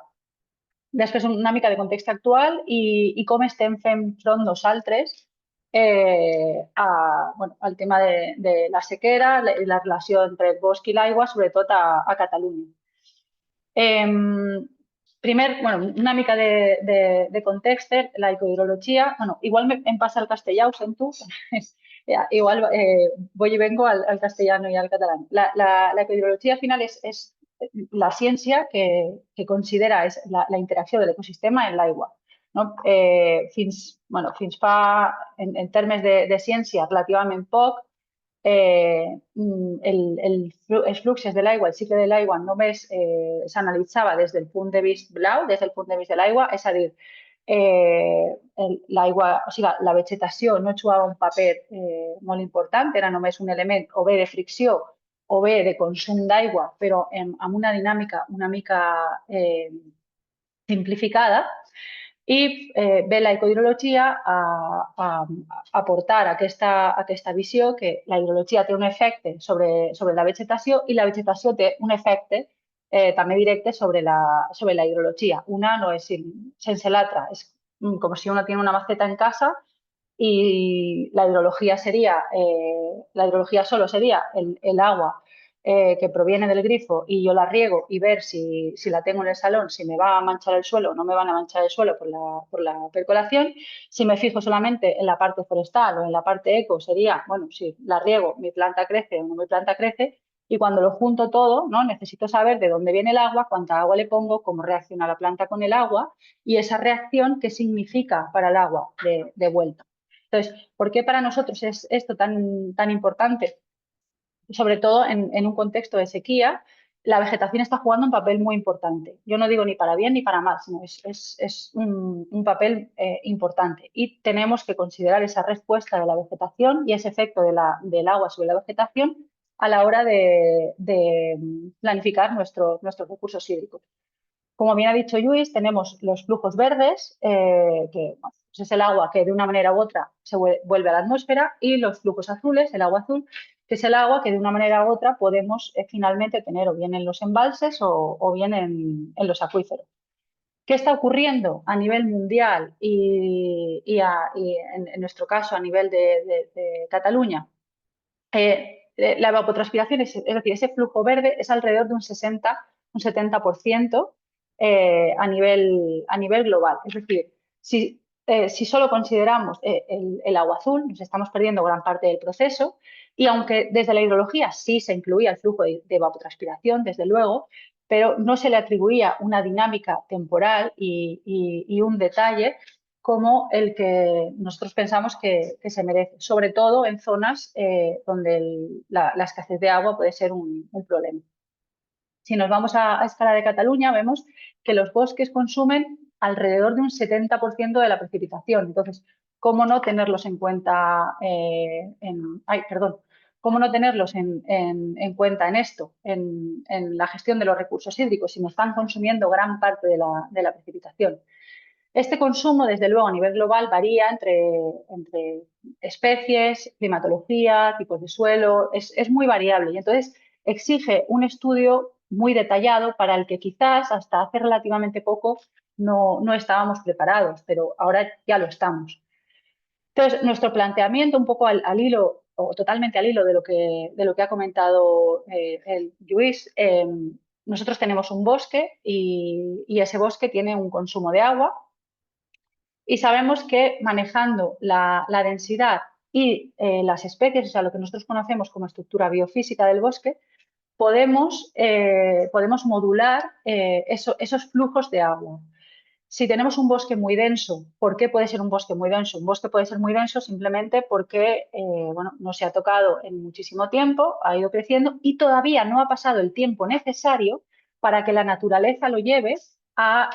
Després una mica de context actual i com estem fent front nosaltres al tema de la sequera i la relació entre el bosc i l'aigua, sobretot a Catalunya. Primer, una mica de context, la ecodrologia, igual em passa al castellà, ho sento, igual voy y vengo al castellano y al catalán. La ecodrologia al final és la ciència que considera la interacció de l'ecosistema en l'aigua. Fins fa, en termes de ciència, relativament poc, els fluxos de l'aigua, el cicle de l'aigua només s'analitzava des del punt de vista blau, des del punt de vista de l'aigua, és a dir, la vegetació no jugava un paper molt important, era només un element o bé de fricció o bé de consum d'aigua, però amb una dinàmica una mica simplificada. I ve la ecodrologia a aportar aquesta visió que la hidrologia té un efecte sobre la vegetació i la vegetació té un efecte també directe sobre la hidrologia. Una no és sense l'altra, és com si uno tiene una maceta en casa y la hidrología solo sería el agua que proviene del grifo y yo la riego y ver si la tengo en el salón, si me va a manchar el suelo o no me van a manchar el suelo por la percolación. Si me fijo solamente en la parte forestal o en la parte eco, sería, si la riego, mi planta crece o no mi planta crece. Y cuando lo junto todo, necesito saber de dónde viene el agua, cuánta agua le pongo, cómo reacciona la planta con el agua y esa reacción qué significa para el agua de vuelta. Entonces, ¿por qué para nosotros es esto tan importante? Sobre todo en un contexto de sequía, la vegetación está jugando un papel muy importante. Yo no digo ni para bien ni para mal, sino es un papel importante. Y tenemos que considerar esa respuesta de la vegetación y ese efecto del agua sobre la vegetación a la hora de planificar nuestros recursos hídricos. Como bien ha dicho Lluís, tenemos los flujos verdes, que es el agua que de una manera u otra se vuelve a la atmósfera, y los flujos azules, el agua azul, que es el agua que de una manera u otra podemos finalmente tener o bien en los embalses o bien en los acuíferos. ¿Qué está ocurriendo a nivel mundial y en nuestro caso a nivel de Cataluña? La evapotranspiración, es decir, ese flujo verde es alrededor de un 70% a nivel global. Es decir, si solo consideramos el agua azul, nos estamos perdiendo gran parte del proceso, y aunque desde la hidrología sí se incluía el flujo de evapotranspiración, desde luego, pero no se le atribuía una dinámica temporal y un detalle como el que nosotros pensamos que se merece, sobre todo en zonas donde la escasez de agua puede ser un problema. Si nos vamos a escala de Cataluña, vemos que los bosques consumen alrededor de un 70% de la precipitación. Entonces, ¿cómo no tenerlos en cuenta ¿Cómo no tenerlos en cuenta en esto, en la gestión de los recursos hídricos, si nos están consumiendo gran parte de la precipitación? Este consumo, desde luego, a nivel global varía entre especies, climatología, tipos de suelo, es muy variable y entonces exige un estudio muy detallado para el que quizás hasta hace relativamente poco no estábamos preparados, pero ahora ya lo estamos. Entonces, nuestro planteamiento, un poco al hilo, o totalmente al hilo de lo que ha comentado el Lluís, nosotros tenemos un bosque y ese bosque tiene un consumo de agua. Y sabemos que manejando la densidad y las especies, o sea, lo que nosotros conocemos como estructura biofísica del bosque, podemos modular esos flujos de agua. Si tenemos un bosque muy denso, ¿por qué puede ser un bosque muy denso? Un bosque puede ser muy denso simplemente porque no se ha tocado en muchísimo tiempo, ha ido creciendo y todavía no ha pasado el tiempo necesario para que la naturaleza lo lleve a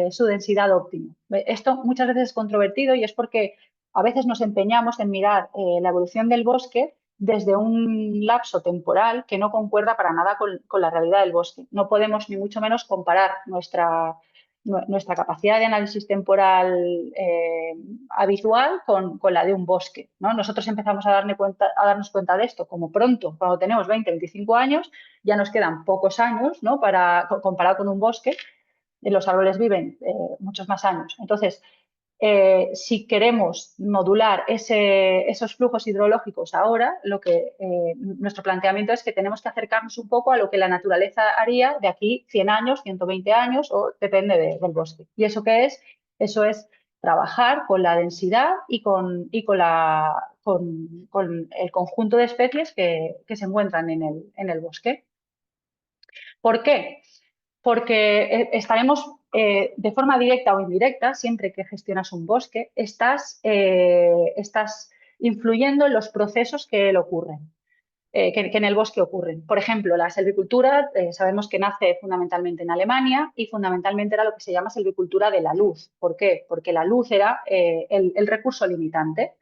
su densidad óptima. Esto muchas veces es controvertido y es porque a veces nos empeñamos en mirar la evolución del bosque desde un lapso temporal que no concuerda para nada con la realidad del bosque. No podemos ni mucho menos comparar nuestra capacidad de análisis temporal habitual con la de un bosque, ¿no? Nosotros empezamos a darnos cuenta de esto como pronto, cuando tenemos 20, 25 años, ya nos quedan pocos años, ¿no? Comparado con un bosque, los árboles viven muchos más años. Entonces, si queremos modular esos flujos hidrológicos ahora, nuestro planteamiento es que tenemos que acercarnos un poco a lo que la naturaleza haría de aquí 100 años, 120 años, o depende del bosque. ¿Y eso qué es? Eso es trabajar con la densidad y con el conjunto de especies que se encuentran en el bosque. ¿Por qué? Porque estaremos de forma directa o indirecta, siempre que gestionas un bosque, estás influyendo en los procesos que en el bosque ocurren. Por ejemplo, la silvicultura sabemos que nace fundamentalmente en Alemania y fundamentalmente era lo que se llama silvicultura de la luz. ¿Por qué? Porque la luz era el recurso limitante.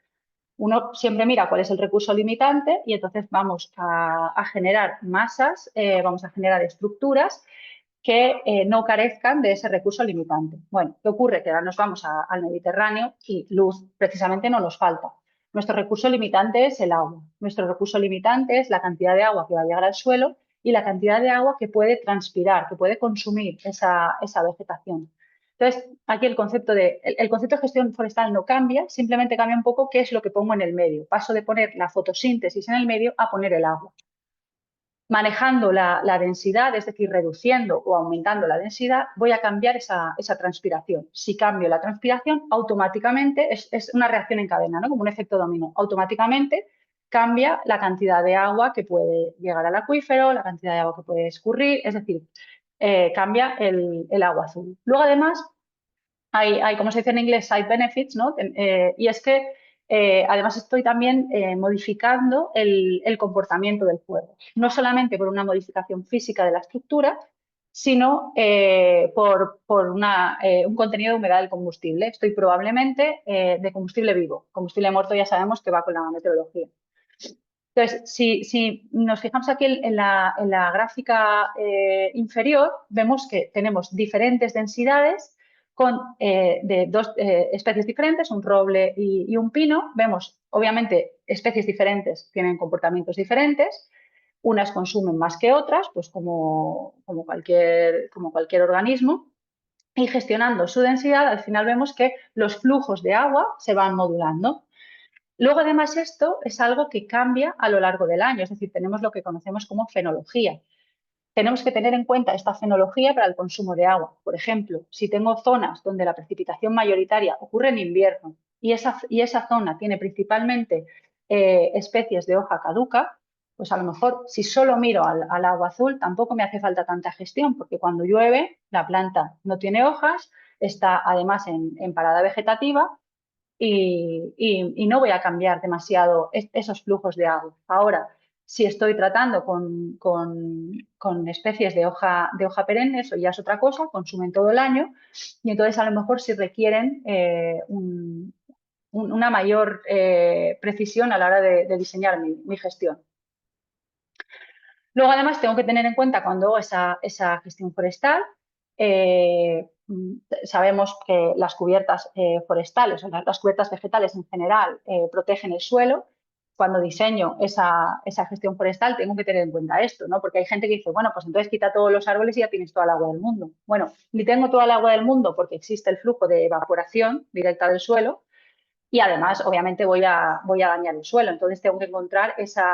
Uno siempre mira cuál es el recurso limitante y entonces vamos a generar masas, vamos a generar estructuras que no carezcan de ese recurso limitante. Bueno, ¿qué ocurre? Que ahora nos vamos al Mediterráneo y luz precisamente no nos falta. Nuestro recurso limitante es el agua. Nuestro recurso limitante es la cantidad de agua que va a llegar al suelo y la cantidad de agua que puede transpirar, que puede consumir esa vegetación. Entonces, aquí el concepto de gestión forestal no cambia, simplemente cambia un poco qué es lo que pongo en el medio. Paso de poner la fotosíntesis en el medio a poner el agua. Manejando la densidad, es decir, reduciendo o aumentando la densidad, voy a cambiar esa transpiración. Si cambio la transpiración, automáticamente, es una reacción en cadena, ¿no? Como un efecto dominó. Automáticamente cambia la cantidad de agua que puede llegar al acuífero, la cantidad de agua que puede escurrir, es decir, cambia el agua azul. Luego, además, hay, como se dice en inglés, side benefits, ¿no? Y es que además estoy también modificando el comportamiento del fuego. No solamente por una modificación física de la estructura, sino por un contenido de humedad del combustible. Estoy probablemente de combustible vivo. Combustible muerto ya sabemos que va con la meteorología. Entonces, si nos fijamos aquí en la gráfica inferior, vemos que tenemos diferentes densidades de dos especies diferentes, un roble y un pino. Vemos, obviamente, especies diferentes tienen comportamientos diferentes. Unas consumen más que otras, pues como cualquier organismo. y gestionando su densidad, al final vemos que los flujos de agua se van modulando. Luego, además, esto es algo que cambia a lo largo del año, es decir, tenemos lo que conocemos como fenología. Tenemos que tener en cuenta esta fenología para el consumo de agua. Por ejemplo, si tengo zonas donde la precipitación mayoritaria ocurre en invierno y esa zona tiene principalmente especies de hoja caduca, pues a lo mejor si solo miro al agua azul tampoco me hace falta tanta gestión, porque cuando llueve la planta no tiene hojas, está además en parada vegetativa y no voy a cambiar demasiado esos flujos de agua. Ahora, si estoy tratando con especies de hoja perenne, eso ya es otra cosa, consumen todo el año y entonces a lo mejor sí requieren una mayor precisión a la hora de diseñar mi gestión. Luego, además, tengo que tener en cuenta cuando hago esa gestión forestal, sabemos que las cubiertas forestales o las cubiertas vegetales en general protegen el suelo. Cuando diseño esa gestión forestal tengo que tener en cuenta esto, ¿no? Porque hay gente que dice, bueno, pues entonces quita todos los árboles y ya tienes toda el agua del mundo. Bueno, ni tengo toda el agua del mundo porque existe el flujo de evaporación directa del suelo y además, obviamente, voy a dañar el suelo. Entonces tengo que encontrar esa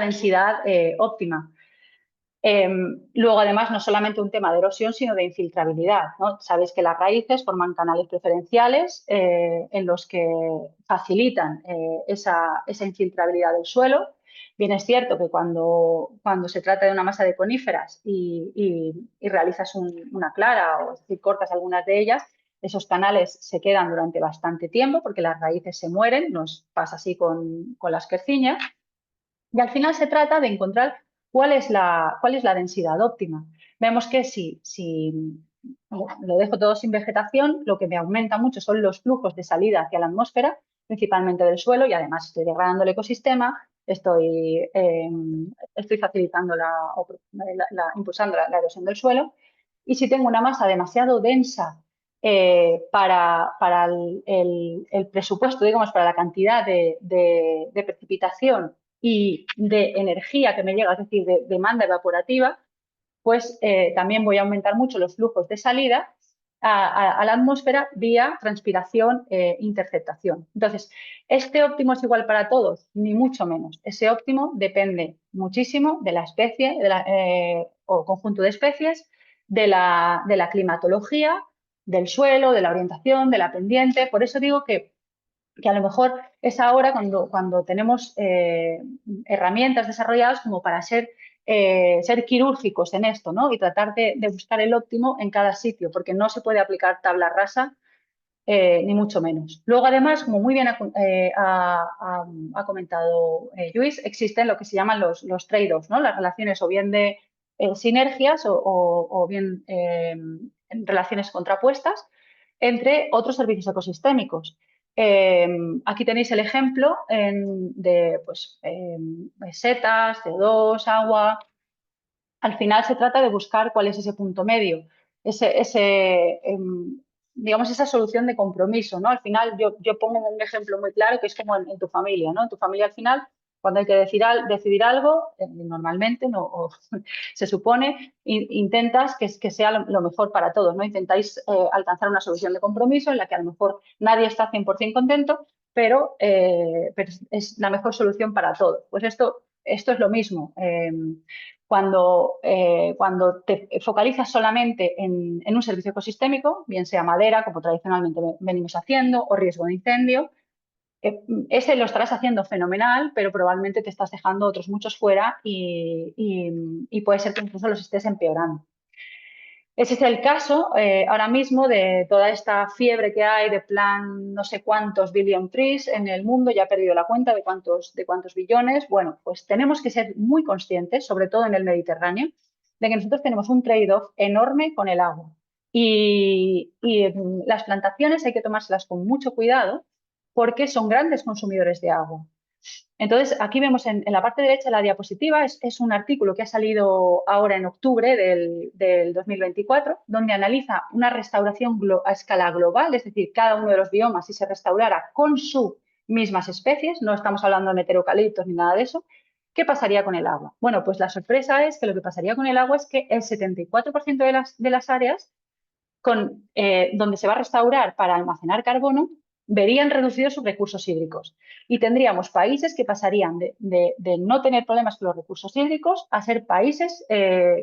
densidad óptima. Luego, además, no solamente un tema de erosión, sino de infiltrabilidad, ¿no? Sabéis que las raíces forman canales preferenciales en los que facilitan esa infiltrabilidad del suelo. Bien, es cierto que cuando se trata de una masa de coníferas y realizas una clara, o es decir, cortas algunas de ellas, esos canales se quedan durante bastante tiempo porque las raíces se mueren, nos pasa así con las querciñas. Y al final se trata de encontrar cuál es la densidad óptima. Vemos que si lo dejo todo sin vegetación, lo que me aumenta mucho son los flujos de salida hacia la atmósfera, principalmente del suelo, y además estoy degradando el ecosistema, estoy facilitando impulsando la erosión del suelo. Y si tengo una masa demasiado densa para el presupuesto, digamos, para la cantidad de precipitación y de energía que me llega, es decir, de demanda evaporativa, pues también voy a aumentar mucho los flujos de salida a la atmósfera vía transpiración e interceptación. Entonces, ¿este óptimo es igual para todos? Ni mucho menos. Ese óptimo depende muchísimo de la especie o conjunto de especies, de la climatología, del suelo, de la orientación, de la pendiente. Por eso digo que a lo mejor es ahora cuando tenemos herramientas desarrolladas como para ser quirúrgicos en esto, ¿no? Y tratar de buscar el óptimo en cada sitio, porque no se puede aplicar tabla rasa, ni mucho menos. Luego, además, como muy bien ha comentado Lluís, existen lo que se llaman los trade-offs, ¿no? Las relaciones o bien de sinergias o bien relaciones contrapuestas entre otros servicios ecosistémicos. Aquí tenéis el ejemplo de setas, CO2, agua. Al final se trata de buscar cuál es ese punto medio, digamos, esa solución de compromiso, ¿no? Al final yo pongo un ejemplo muy claro que es como en tu familia, ¿no? En tu familia al final, cuando hay que decidir algo, normalmente se supone, intentas que sea lo mejor para todos, ¿no? Intentáis alcanzar una solución de compromiso en la que a lo mejor nadie está 100% contento, pero es la mejor solución para todos. Pues esto es lo mismo. Cuando te focalizas solamente en un servicio ecosistémico, bien sea madera, como tradicionalmente venimos haciendo, o riesgo de incendio, ese lo estarás haciendo fenomenal, pero probablemente te estás dejando otros muchos fuera y puede ser que incluso los estés empeorando. Ese es el caso ahora mismo de toda esta fiebre que hay de plan no sé cuántos billion trees en el mundo, ya he perdido la cuenta de cuántos billones. Bueno, pues tenemos que ser muy conscientes, sobre todo en el Mediterráneo, de que nosotros tenemos un trade-off enorme con el agua. Y las plantaciones hay que tomárselas con mucho cuidado porque son grandes consumidores de agua. Entonces, aquí vemos en la parte derecha de la diapositiva, es un artículo que ha salido ahora en octubre del 2024, donde analiza una restauración a escala global, es decir, cada uno de los biomas, si se restaurara con sus mismas especies, no estamos hablando de meterocaliptos ni nada de eso, ¿qué pasaría con el agua? Bueno, pues la sorpresa es que lo que pasaría con el agua es que el 74% de las áreas donde se va a restaurar para almacenar carbono, verían reducidos sus recursos hídricos. Y tendríamos países que pasarían de no tener problemas con los recursos hídricos a ser países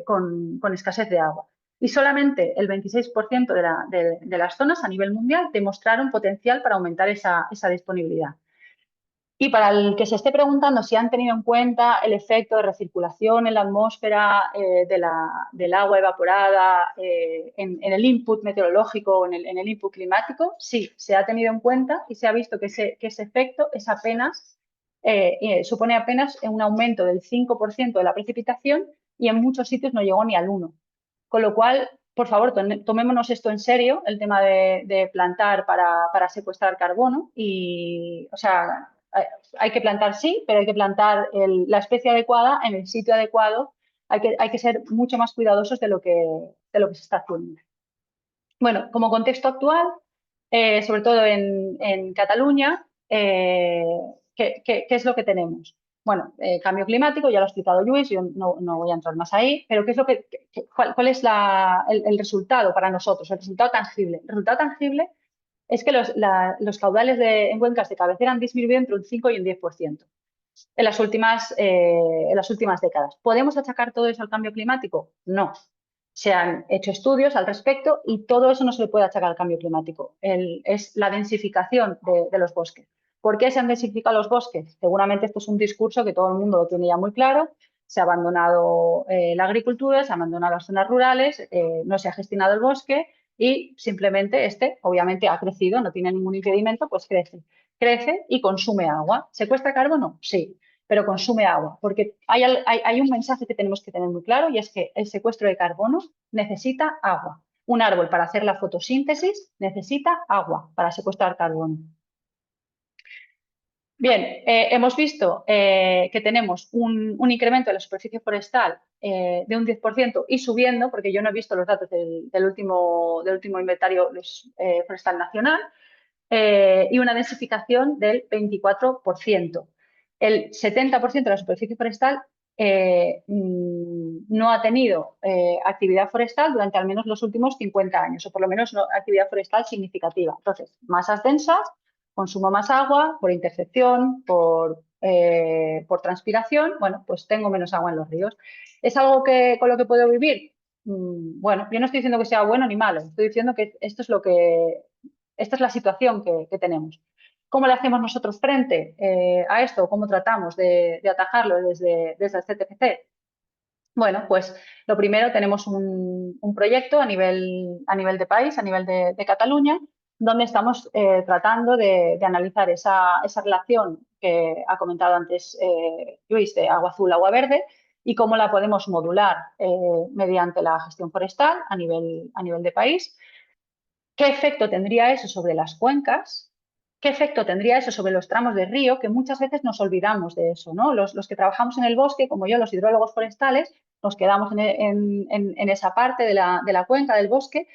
con escasez de agua. Y solamente el 26% de las zonas a nivel mundial demostraron potencial para aumentar esa disponibilidad. Y para el que se esté preguntando si han tenido en cuenta el efecto de recirculación en la atmósfera del agua evaporada en el input meteorológico o en el input climático, sí, se ha tenido en cuenta y se ha visto que ese efecto es supone apenas un aumento del 5% de la precipitación y en muchos sitios no llegó ni al 1%. Con lo cual, por favor, tomémonos esto en serio, el tema de plantar para secuestrar carbono y, o sea, hay que plantar sí, pero hay que plantar la especie adecuada en el sitio adecuado. Hay que ser mucho más cuidadosos de lo que se está haciendo. Bueno, como contexto actual, sobre todo en Cataluña, ¿qué es lo que tenemos? Bueno, cambio climático, ya lo ha explicado Lluís, yo no voy a entrar más ahí, pero ¿qué es cuál es el resultado para nosotros, el resultado tangible? El resultado tangible es que los caudales en cuencas de cabecera han disminuido entre un 5 y un 10% en las últimas décadas. ¿Podemos achacar todo eso al cambio climático? No. Se han hecho estudios al respecto y todo eso no se le puede achacar al cambio climático. Es la densificación de los bosques. ¿Por qué se han densificado los bosques? Seguramente esto es un discurso que todo el mundo lo tiene ya muy claro. Se ha abandonado la agricultura, se han abandonado las zonas rurales, no se ha gestionado el bosque y simplemente obviamente ha crecido, no tiene ningún impedimento, pues crece y consume agua. ¿Secuestra carbono? Sí, pero consume agua, porque hay un mensaje que tenemos que tener muy claro y es que el secuestro de carbono necesita agua. Un árbol para hacer la fotosíntesis necesita agua para secuestrar carbono. Bien, hemos visto que tenemos un incremento de la superficie forestal de un 10% y subiendo, porque yo no he visto los datos del último inventario forestal nacional, y una densificación del 24%. El 70% de la superficie forestal no ha tenido actividad forestal durante al menos los últimos 50 años, o por lo menos no actividad forestal significativa. Entonces, masas densas, consumo más agua por intercepción, por transpiración, bueno, pues tengo menos agua en los ríos. ¿Es algo con lo que puedo vivir? Bueno, yo no estoy diciendo que sea bueno ni malo, estoy diciendo que esta es la situación que tenemos. ¿Cómo le hacemos nosotros frente a esto? ¿Cómo tratamos de atajarlo desde el CTPC? Bueno, pues lo primero, tenemos un proyecto a nivel de país, a nivel de Cataluña, donde estamos tratando de analizar esa relación que ha comentado antes Lluís, de agua azul, agua verde, y cómo la podemos modular mediante la gestión forestal a nivel de país. ¿Qué efecto tendría eso sobre las cuencas? ¿Qué efecto tendría eso sobre los tramos de río? Que muchas veces nos olvidamos de eso, ¿no? Los que trabajamos en el bosque, como yo, los hidrólogos forestales, nos quedamos en esa parte de la cuenca del bosque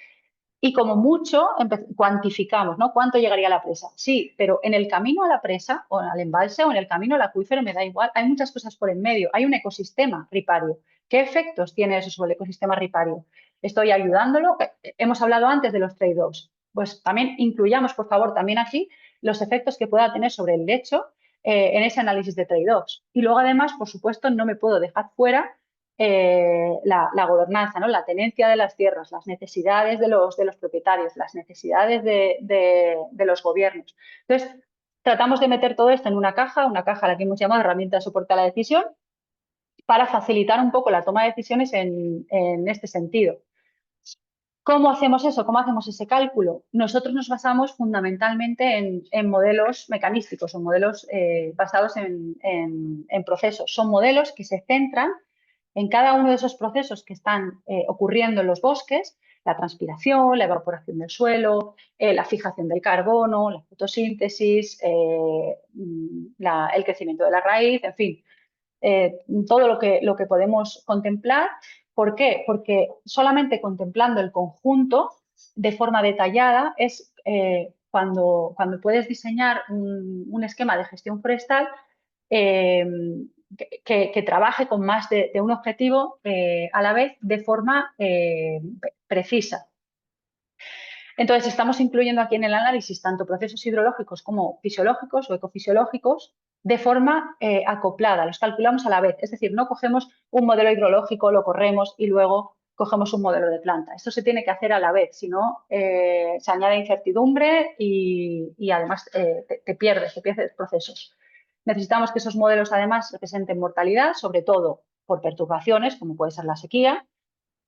y como mucho cuantificamos, ¿no? ¿Cuánto llegaría a la presa? Sí, pero en el camino a la presa o al embalse o en el camino al acuífero me da igual. Hay muchas cosas por en medio. Hay un ecosistema ripario. ¿Qué efectos tiene eso sobre el ecosistema ripario? Estoy ayudándolo. Hemos hablado antes de los trade-offs. Pues también incluyamos, por favor, también aquí los efectos que pueda tener sobre el lecho en ese análisis de trade-offs. Y luego, además, por supuesto, no me puedo dejar fuera la gobernanza, ¿no? La tenencia de las tierras, las necesidades de los propietarios, las necesidades de los gobiernos. Entonces, tratamos de meter todo esto en una caja a la que hemos llamado herramienta de soporte a la decisión, para facilitar un poco la toma de decisiones en este sentido. ¿Cómo hacemos eso? ¿Cómo hacemos ese cálculo? Nosotros nos basamos fundamentalmente en modelos mecanísticos o modelos basados en procesos. Son modelos que se centran en cada uno de esos procesos que están ocurriendo en los bosques, la transpiración, la evaporación del suelo, la fijación del carbono, la fotosíntesis, el crecimiento de la raíz, en fin, todo lo que podemos contemplar. ¿Por qué? Porque solamente contemplando el conjunto de forma detallada es cuando puedes diseñar un esquema de gestión forestal que trabaje con más de un objetivo a la vez de forma precisa. Entonces, estamos incluyendo aquí en el análisis tanto procesos hidrológicos como fisiológicos o ecofisiológicos de forma acoplada, los calculamos a la vez. Es decir, no cogemos un modelo hidrológico, lo corremos y luego cogemos un modelo de planta. Esto se tiene que hacer a la vez, si no se añade incertidumbre y además te pierdes procesos. Necesitamos que esos modelos además representen mortalidad, sobre todo por perturbaciones, como puede ser la sequía,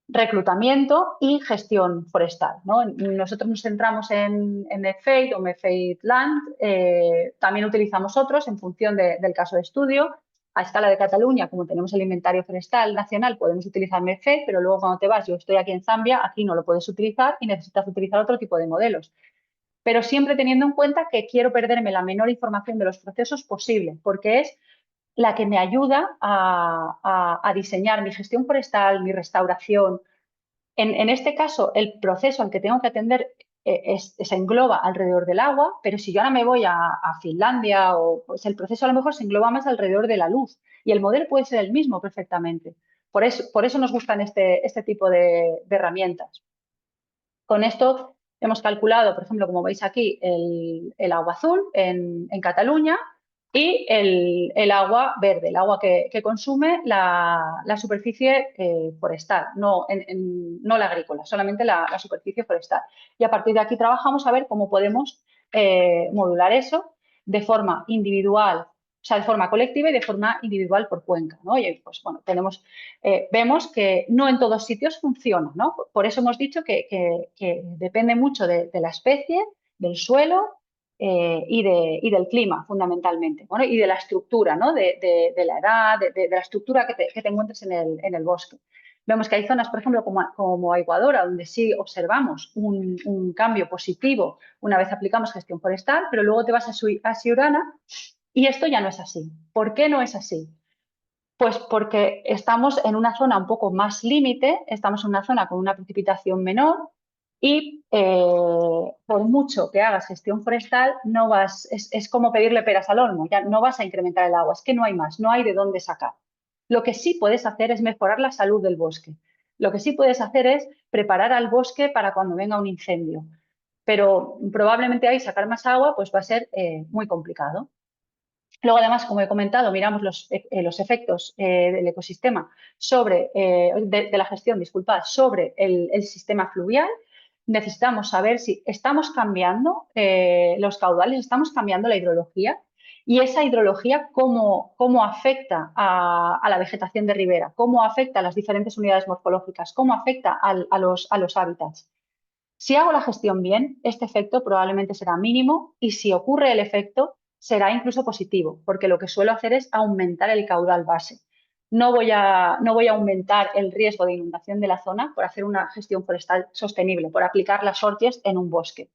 reclutamiento y gestión forestal, ¿no? Nosotros nos centramos en Medfate o Medfate Land, también utilizamos otros en función del caso de estudio. A escala de Cataluña, como tenemos el inventario forestal nacional, podemos utilizar Medfate, pero luego cuando te vas, yo estoy aquí en Zambia, aquí no lo puedes utilizar y necesitas utilizar otro tipo de modelos. Pero siempre teniendo en cuenta que quiero perderme la menor información de los procesos posible, porque es la que me ayuda a diseñar mi gestión forestal, mi restauración. En este caso, el proceso al que tengo que atender se engloba alrededor del agua, pero si yo ahora me voy a Finlandia, pues el proceso a lo mejor se engloba más alrededor de la luz y el modelo puede ser el mismo perfectamente. Por eso nos gustan este tipo de herramientas. Con esto hemos calculado, por ejemplo, como veis aquí, el agua azul en Cataluña y el agua verde, el agua que consume la superficie forestal, no la agrícola, solamente la superficie forestal. Y a partir de aquí trabajamos a ver cómo podemos modular eso de forma individual, o sea, de forma colectiva y de forma individual por cuenca, ¿no? Y pues bueno, vemos que no en todos sitios funciona, ¿no? Por eso hemos dicho que depende mucho de la especie, del suelo y del clima, fundamentalmente, bueno, y de la estructura, ¿no? De la edad, de la estructura que te encuentres en el bosque. Vemos que hay zonas, por ejemplo, como Aiguadora, donde sí observamos un cambio positivo una vez aplicamos gestión forestal, pero luego te vas a Siurana y esto ya no es así. ¿Por qué no es así? Pues porque estamos en una zona un poco más límite, estamos en una zona con una precipitación menor y por mucho que hagas gestión forestal, es como pedirle peras al olmo, ya no vas a incrementar el agua, es que no hay más, no hay de dónde sacar. Lo que sí puedes hacer es mejorar la salud del bosque. Lo que sí puedes hacer es preparar al bosque para cuando venga un incendio. Pero probablemente ahí sacar más agua pues va a ser muy complicado. Luego, además, como he comentado, miramos los efectos del ecosistema de la gestión, disculpad, sobre el sistema fluvial. Necesitamos saber si estamos cambiando los caudales, estamos cambiando la hidrología y esa hidrología cómo afecta a la vegetación de ribera, cómo afecta a las diferentes unidades morfológicas, cómo afecta a los hábitats. Si hago la gestión bien, este efecto probablemente será mínimo y si ocurre el efecto, será incluso positivo, porque lo que suelo hacer es aumentar el caudal base. No voy a aumentar el riesgo de inundación de la zona por hacer una gestión forestal sostenible, por aplicar las sorties en un bosque.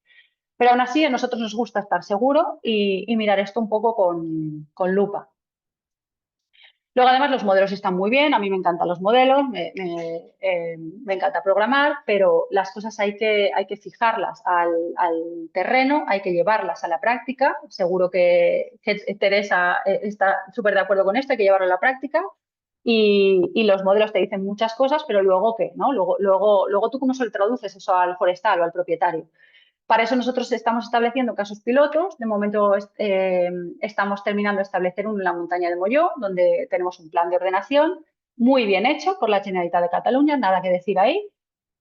Pero aún así, a nosotros nos gusta estar seguro y mirar esto un poco con lupa. Luego, además, los modelos están muy bien, a mí me encantan los modelos, me encanta programar, pero las cosas hay que fijarlas al terreno, hay que llevarlas a la práctica. Seguro que Teresa está súper de acuerdo con esto, hay que llevarlo a la práctica. Y los modelos te dicen muchas cosas, pero luego, ¿qué? ¿No? Luego tú cómo se lo traduces eso al forestal o al propietario. Para eso nosotros estamos estableciendo casos pilotos. De momento estamos terminando de establecer uno en la montaña de Molló, donde tenemos un plan de ordenación muy bien hecho por la Generalitat de Cataluña, nada que decir ahí.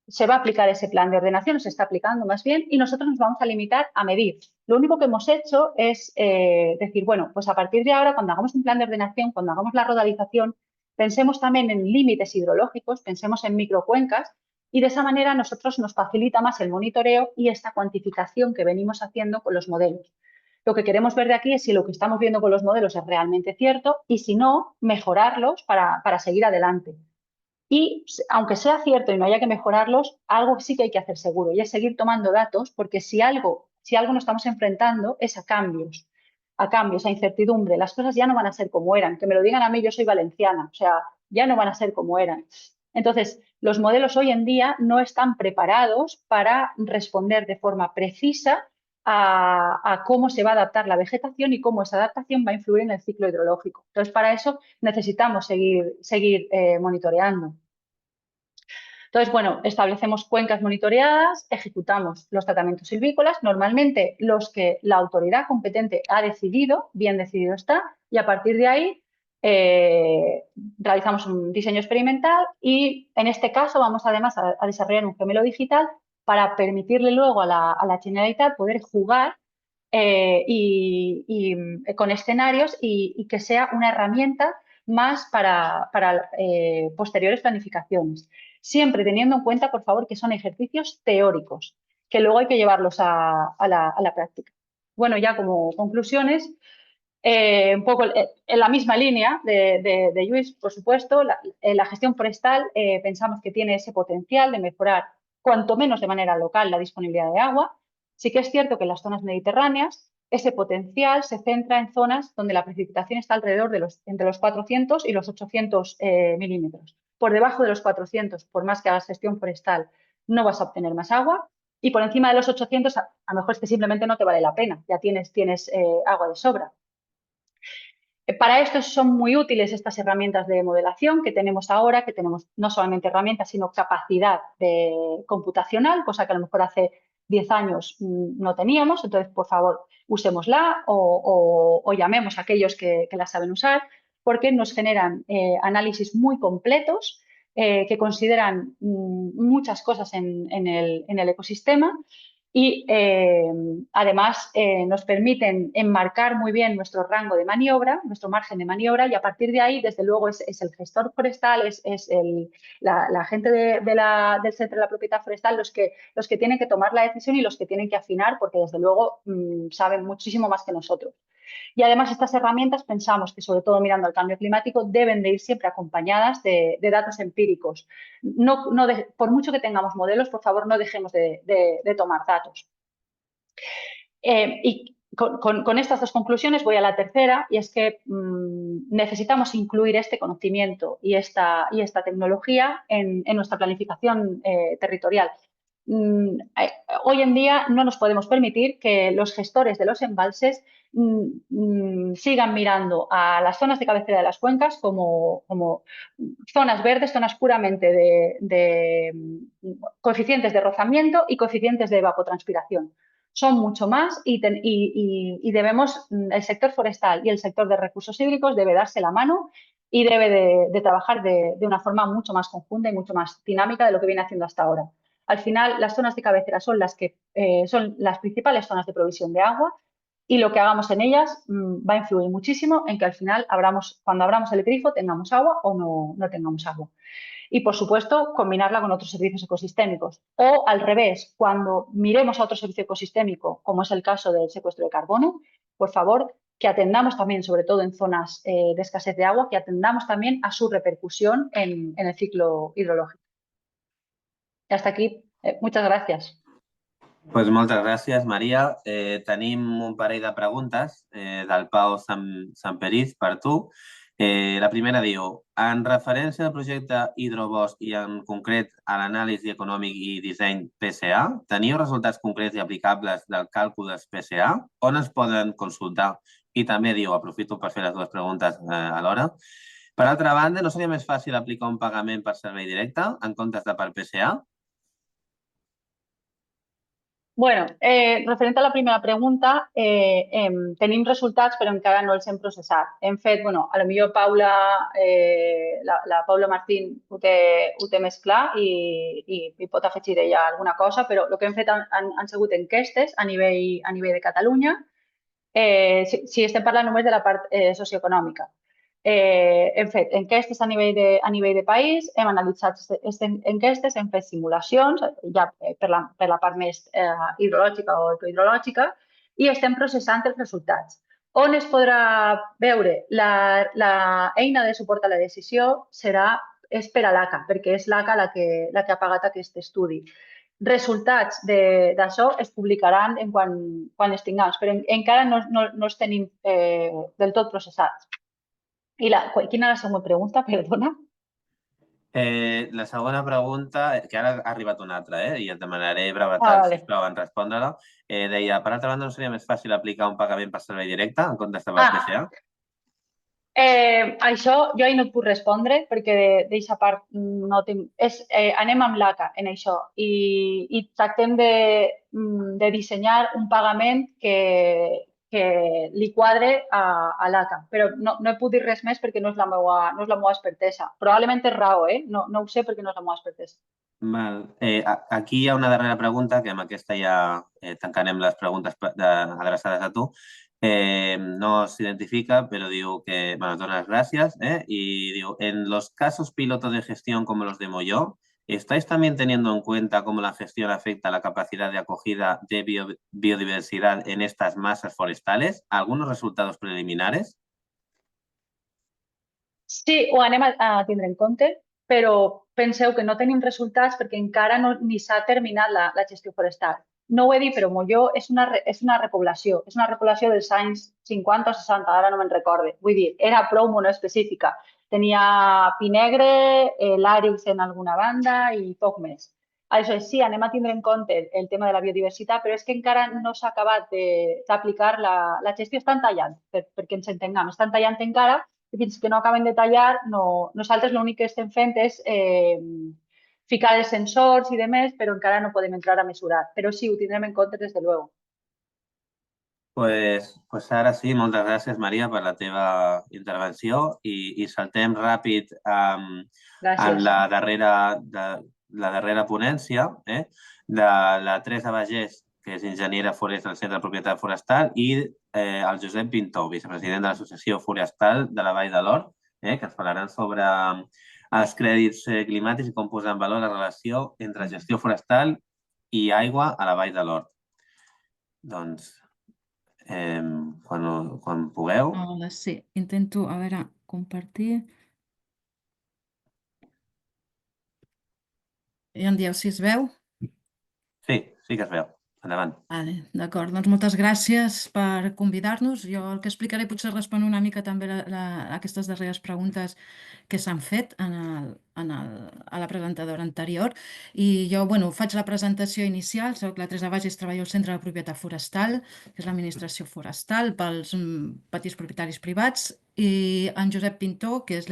Se va a aplicar ese plan de ordenación, se está aplicando más bien, y nosotros nos vamos a limitar a medir. Lo único que hemos hecho es decir, bueno, pues a partir de ahora, cuando hagamos un plan de ordenación, cuando hagamos la rodalización, pensemos también en límites hidrológicos, pensemos en microcuencas, y de esa manera a nosotros nos facilita más el monitoreo y esta cuantificación que venimos haciendo con los modelos. Lo que queremos ver de aquí es si lo que estamos viendo con los modelos es realmente cierto y si no, mejorarlos para seguir adelante. Y aunque sea cierto y no haya que mejorarlos, algo sí que hay que hacer seguro y es seguir tomando datos porque si algo nos estamos enfrentando es a cambios, a incertidumbre. Las cosas ya no van a ser como eran. Que me lo digan a mí, yo soy valenciana, o sea, ya no van a ser como eran. Entonces, los modelos hoy en día no están preparados para responder de forma precisa a cómo se va a adaptar la vegetación y cómo esa adaptación va a influir en el ciclo hidrológico. Entonces, para eso necesitamos seguir monitoreando. Entonces, bueno, establecemos cuencas monitoreadas, ejecutamos los tratamientos silvícolas, normalmente los que la autoridad competente ha decidido, bien decidido está, y a partir de ahí realizamos un diseño experimental y en este caso vamos además a desarrollar un gemelo digital para permitirle luego a la Generalitat poder jugar con escenarios y que sea una herramienta más para posteriores planificaciones. Siempre teniendo en cuenta, por favor, que son ejercicios teóricos, que luego hay que llevarlos a la práctica. Bueno, ya como conclusiones, un poco en la misma línea de Lluís, por supuesto, la gestión forestal pensamos que tiene ese potencial de mejorar, cuanto menos de manera local, la disponibilidad de agua. Sí que es cierto que en las zonas mediterráneas ese potencial se centra en zonas donde la precipitación está alrededor de entre los 400 y los 800 milímetros. Por debajo de los 400, por más que hagas gestión forestal, no vas a obtener más agua. Y por encima de los 800, a lo mejor es que simplemente no te vale la pena, ya tienes agua de sobra. Para esto son muy útiles estas herramientas de modelación que tenemos ahora, que tenemos no solamente herramientas, sino capacidad computacional, cosa que a lo mejor hace 10 años no teníamos. Entonces, por favor, usémosla o llamemos a aquellos que la saben usar, porque nos generan análisis muy completos que consideran muchas cosas en el ecosistema. Y además nos permiten enmarcar muy bien nuestro rango de maniobra, nuestro margen de maniobra, y a partir de ahí, desde luego, es el gestor forestal, es la gente del Centro de la Propiedad Forestal los que tienen que tomar la decisión y los que tienen que afinar, porque desde luego saben muchísimo más que nosotros. Y además estas herramientas pensamos que, sobre todo mirando al cambio climático, deben de ir siempre acompañadas de datos empíricos. Por mucho que tengamos modelos, por favor, no dejemos de tomar datos. Y con estas dos conclusiones voy a la tercera, y es que necesitamos incluir este conocimiento y esta tecnología en nuestra planificación territorial. Hoy en día no nos podemos permitir que los gestores de los embalses sigan mirando a las zonas de cabecera de las cuencas como zonas verdes, zonas puramente de coeficientes de rozamiento y coeficientes de evapotranspiración. Son mucho más y debemos, el sector forestal y el sector de recursos hídricos debe darse la mano y debe de trabajar de una forma mucho más conjunta y mucho más dinámica de lo que viene haciendo hasta ahora. Al final, las zonas de cabecera son son las principales zonas de provisión de agua, y lo que hagamos en ellas va a influir muchísimo en que al final, cuando abramos el grifo, tengamos agua o no tengamos agua. Y, por supuesto, combinarla con otros servicios ecosistémicos. O, al revés, cuando miremos a otro servicio ecosistémico, como es el caso del secuestro de carbono, por favor, que atendamos también, sobre todo en zonas de escasez de agua, que atendamos también a su repercusión en el ciclo hidrológico. Y hasta aquí. Muchas gracias. Pues moltes gràcies, Maria. Tenim un parell de preguntes del Pau Samperiz per tu. La primera diu, en referència al projecte Hidrobosc i en concret a l'anàlisi econòmic i disseny PCA, teniu resultats concrets i aplicables del càlcul dels PCA? On es poden consultar? I també diu, aprofito per fer les dues preguntes alhora. Per altra banda, no seria més fàcil aplicar un pagament per servei directe en comptes de per PCA? Bueno, referente a la primera pregunta, tenim resultats però encara no els hem processat. Hem fet, bueno, a lo millor Paula, la Paula Martín ho té més clar i pot afegir ella alguna cosa, però el que hem fet han sigut enquestes a nivell de Catalunya, si estem parlant només de la part socioeconòmica. Hem fet enquestes a nivell de país, hem analitzat aquestes enquestes, hem fet simulacions ja per la part més hidrològica o ecohidrològica i estem processant els resultats. On es podrà veure l'eina de suport a la decisió és per a l'ACA, perquè és l'ACA la que ha pagat aquest estudi. Resultats d'això es publicaran quan els tinguem, però encara no els tenim del tot processats. Quina era la següent pregunta, perdona? La segona pregunta, que ara ha arribat una altra, i et demanaré brevetat, sisplau, en respondre-la. Deia, per altra banda, no seria més fàcil aplicar un pagament per servei directe en comptes de per PCA? Això jo ahir no et puc respondre perquè d'aquesta part no tinc... Anem amb l'ACA en això i tractem de dissenyar un pagament que li quadre a l'ACA. Però no he pogut dir res més perquè no és la meva expertesa. Probablement és raó, no ho sé perquè no és la meva expertesa. Val. Aquí hi ha una darrera pregunta, que amb aquesta ja tancarem les preguntes adreçades a tu. No s'identifica, pero digo que, bueno, doy las gracias, y digo, en los casos pilotos de gestión como los de Molló, ¿estáis también teniendo en cuenta cómo la gestión afecta la capacidad de acogida de biodiversidad en estas masas forestales? ¿Algunos resultados preliminares? Sí, ho anem a tindre en compte, però penseu que no tenim resultats perquè encara ni s'ha terminat la gestió forestal. No ho he dit, però Molló és una repoblació. És una repoblació dels anys 50 o 60, ara no me'n recorde. Vull dir, era prou monoespecífica. Tenia pi negre, l'àrix en alguna banda i poc més. Aleshores, sí, anem a tindre en compte el tema de la biodiversitat, però és que encara no s'ha acabat d'aplicar la gestió. Estan tallant, perquè ens entenguem, estan tallant encara i fins que no acaben de tallar, nosaltres l'únic que estem fent és ficar els sensors i demés, però encara no podem entrar a mesurar. Però sí, ho tindrem en compte, des de luego. Pues ara sí, moltes gràcies, Maria, per la teva intervenció i saltem ràpid en la darrera ponència de la Teresa Bagés, que és enginyera forestal del Centre de Propietat Forestal, i el Josep Pintó, vicepresident de l'Associació Forestal de la Vall de l'Hort, que ens parlaran sobre els crèdits climàtics i com posar en valor la relació entre gestió forestal i aigua a la Vall de l'Hort. Doncs, quan pugueu. Sí, intento, a veure, compartir. I em dieu si es veu? Sí que es veu. Endavant. Vale, d'acord, doncs moltes gràcies per convidar-nos. Jo el que explicaré potser respon una mica també a aquestes darreres preguntes que s'han fet a la presentadora anterior. I jo, faig la presentació inicial. Soc la Teresa Bagés, treballo al Centre de Propietat Forestal, que és l'administració forestal pels petits propietaris privats, i en Josep Pintó, que és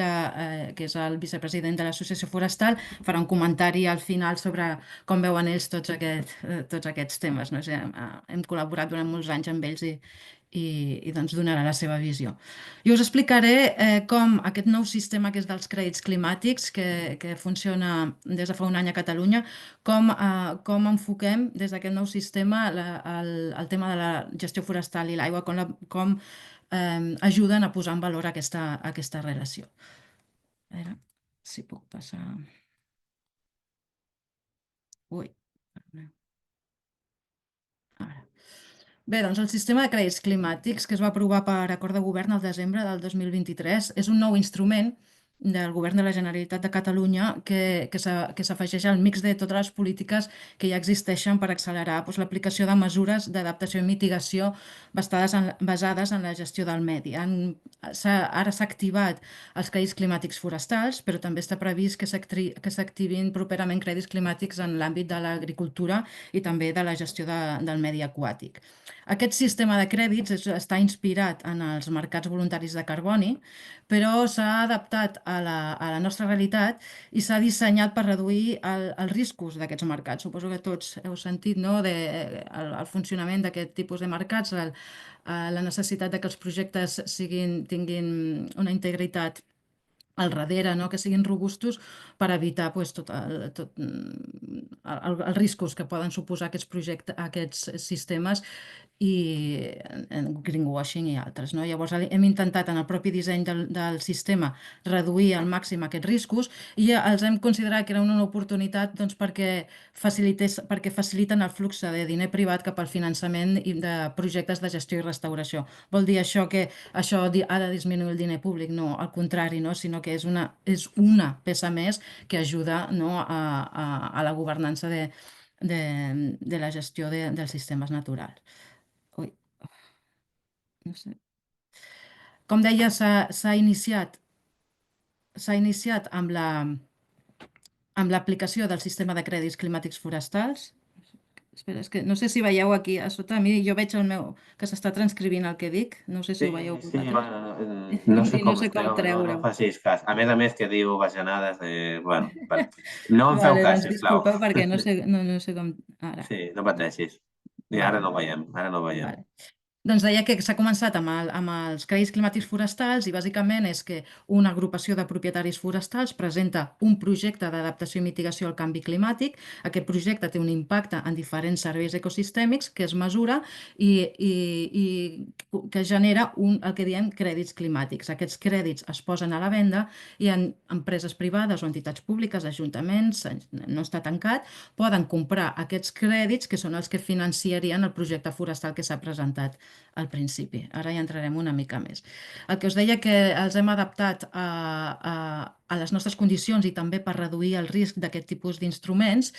el vicepresident de l'Associació Forestal, farà un comentari al final sobre com veuen ells tots aquests temes. No? Hem col·laborat durant molts anys amb ells i doncs donarà la seva visió. Jo us explicaré com aquest nou sistema que és dels crèdits climàtics, que funciona des de fa un any a Catalunya, com enfoquem des d'aquest nou sistema el tema de la gestió forestal i l'aigua, com ajuden a posar en valor aquesta relació. A veure si puc passar... Ui, perdoneu. Ara. Bé, doncs el sistema de crèdits climàtics que es va aprovar per acord de govern al desembre del 2023 és un nou instrument del Govern de la Generalitat de Catalunya que s'afegeix al mix de totes les polítiques que ja existeixen per accelerar l'aplicació de mesures d'adaptació i mitigació basades en la gestió del medi. Ara s'ha activat els crèdits climàtics forestals, però també està previst que s'activin properament crèdits climàtics en l'àmbit de l'agricultura i també de la gestió del medi aquàtic. Aquest sistema de crèdits està inspirat en els mercats voluntaris de carboni, però s'ha adaptat a la nostra realitat i s'ha dissenyat per reduir els riscos d'aquests mercats. Suposo que tots heu sentit el funcionament d'aquest tipus de mercats, la necessitat que els projectes tinguin una integritat al darrere, que siguin robustos per evitar tots els riscos que poden suposar aquests sistemes i greenwashing i altres. Llavors hem intentat en el propi disseny del sistema reduir al màxim aquests riscos i els hem considerat que era una oportunitat perquè faciliten el flux de diner privat cap al finançament de projectes de gestió i restauració. Vol dir això que això ha de disminuir el diner públic? No, al contrari, sinó que és una peça més que ajuda a la governança de la gestió dels sistemes naturals. No sé. Com deia, s'ha iniciat amb l'aplicació del sistema de crèdits climàtics forestals. Espera, és que no sé si veieu aquí a sota a mi, jo veig el meu, que s'està transcrivint el que dic, no sé si ho veieu Sí, vosaltres. no sé I com no sé com no treure-ho. facis cas. A més que diu bajanades, bueno, no em feu Vale, cas, doncs sisplau. disculpeu perquè no sé com... Ara, Sí, no pateixis. I ara no veiem, ara no veiem. vale. Doncs deia que s'ha començat amb els crèdits climàtics forestals i bàsicament és que una agrupació de propietaris forestals presenta un projecte d'adaptació i mitigació al canvi climàtic. Aquest projecte té un impacte en diferents serveis ecosistèmics que es mesura i que genera el que diem crèdits climàtics. Aquests crèdits es posen a la venda i en empreses privades o entitats públiques, ajuntaments, no està tancat, poden comprar aquests crèdits que són els que financiarien el projecte forestal que s'ha presentat al principi. Ara hi entrarem una mica més. El que us deia que els hem adaptat a les nostres condicions i també per reduir el risc d'aquest tipus d'instruments.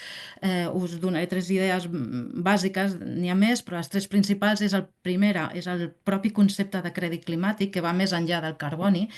Us donaré 3 idees bàsiques, n'hi ha més, però les 3 principals és primera, és el propi concepte de crèdit climàtic, que va més enllà del carboni.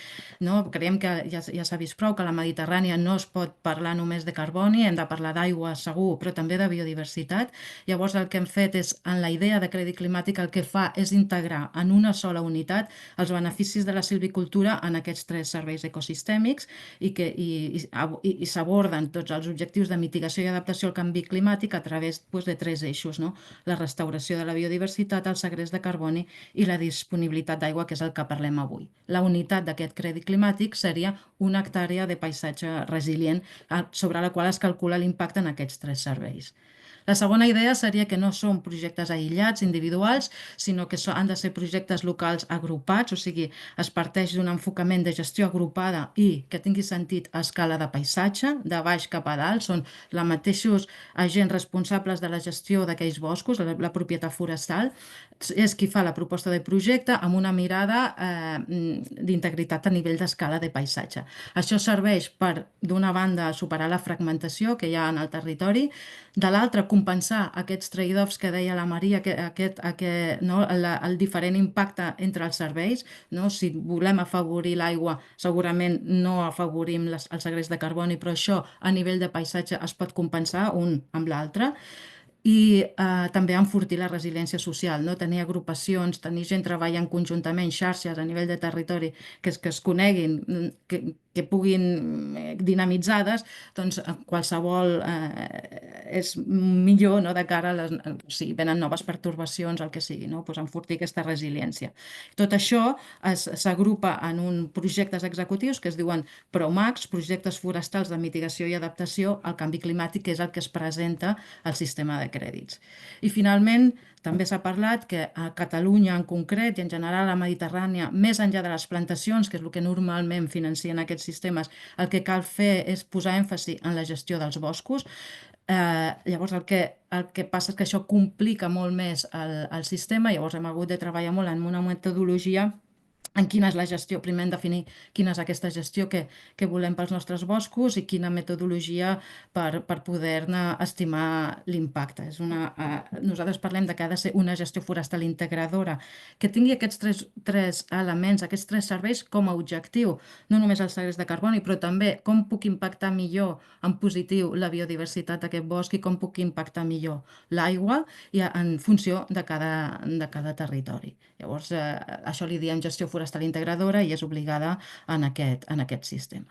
No? Creiem que ja s'ha vist prou que a la Mediterrània no es pot parlar només de carboni, hem de parlar d'aigua segur, però també de biodiversitat. Llavors el que hem fet és, en la idea de crèdit climàtic, el que fa és integrar en una sola unitat els beneficis de la silvicultura en aquests 3 serveis ecosistèmics i s'aborden tots els objectius de mitigació i adaptació al canvi climàtic a través de 3 eixos, no? La restauració de la biodiversitat, el segrest de carboni i la disponibilitat d'aigua, que és el que parlem avui. La unitat d'aquest crèdit climàtic seria una hectàrea de paisatge resilient sobre la qual es calcula l'impacte en aquests 3 serveis. La segona idea seria que no són projectes aïllats, individuals, sinó que han de ser projectes locals agrupats, o sigui, es parteix d'un enfocament de gestió agrupada i que tingui sentit a escala de paisatge, de baix cap a dalt, són els mateixos agents responsables de la gestió d'aquells boscos, la propietat forestal, és qui fa la proposta de projecte amb una mirada d'integritat a nivell d'escala de paisatge. Això serveix per, d'una banda, superar la fragmentació que hi ha en el territori, de l'altra, compensar aquests trade-offs que deia la Maria, el diferent impacte entre els serveis. No? Si volem afavorir l'aigua, segurament no afavorim el segrest de carboni, però això a nivell de paisatge es pot compensar un amb l'altre. I també enfortir la resiliència social, no? Tenir agrupacions, tenir gent treballant conjuntament, xarxes a nivell de territori que es coneguin, que puguin dinamitzades, doncs qualsevol és millor, no? De cara a si venen noves pertorbacions, el que sigui, no? Pues enfortir aquesta resiliència. Tot això s'agrupa en projectes executius que es diuen PROMACs, projectes forestals de mitigació i adaptació al canvi climàtic, que és el que es presenta al sistema de crèdits. I finalment, també s'ha parlat que a Catalunya en concret i en general a la Mediterrània, més enllà de les plantacions, que és el que normalment financien aquests sistemes, el que cal fer és posar èmfasi en la gestió dels boscos. Llavors el que passa és que això complica molt més el sistema, llavors hem hagut de treballar molt en una metodologia en quina és la gestió, primer hem de definir quina és aquesta gestió que volem pels nostres boscos i quina metodologia per poder-ne estimar l'impacte. Nosaltres parlem de que ha de ser una gestió forestal integradora, que tingui aquests tres elements, aquests 3 serveis com a objectiu, no només el segrest de carboni, però també com puc impactar millor en positiu la biodiversitat d'aquest bosc i com puc impactar millor l'aigua en funció de cada territori. Llavors, això li diem gestió forestal integradora i és obligada en aquest sistema.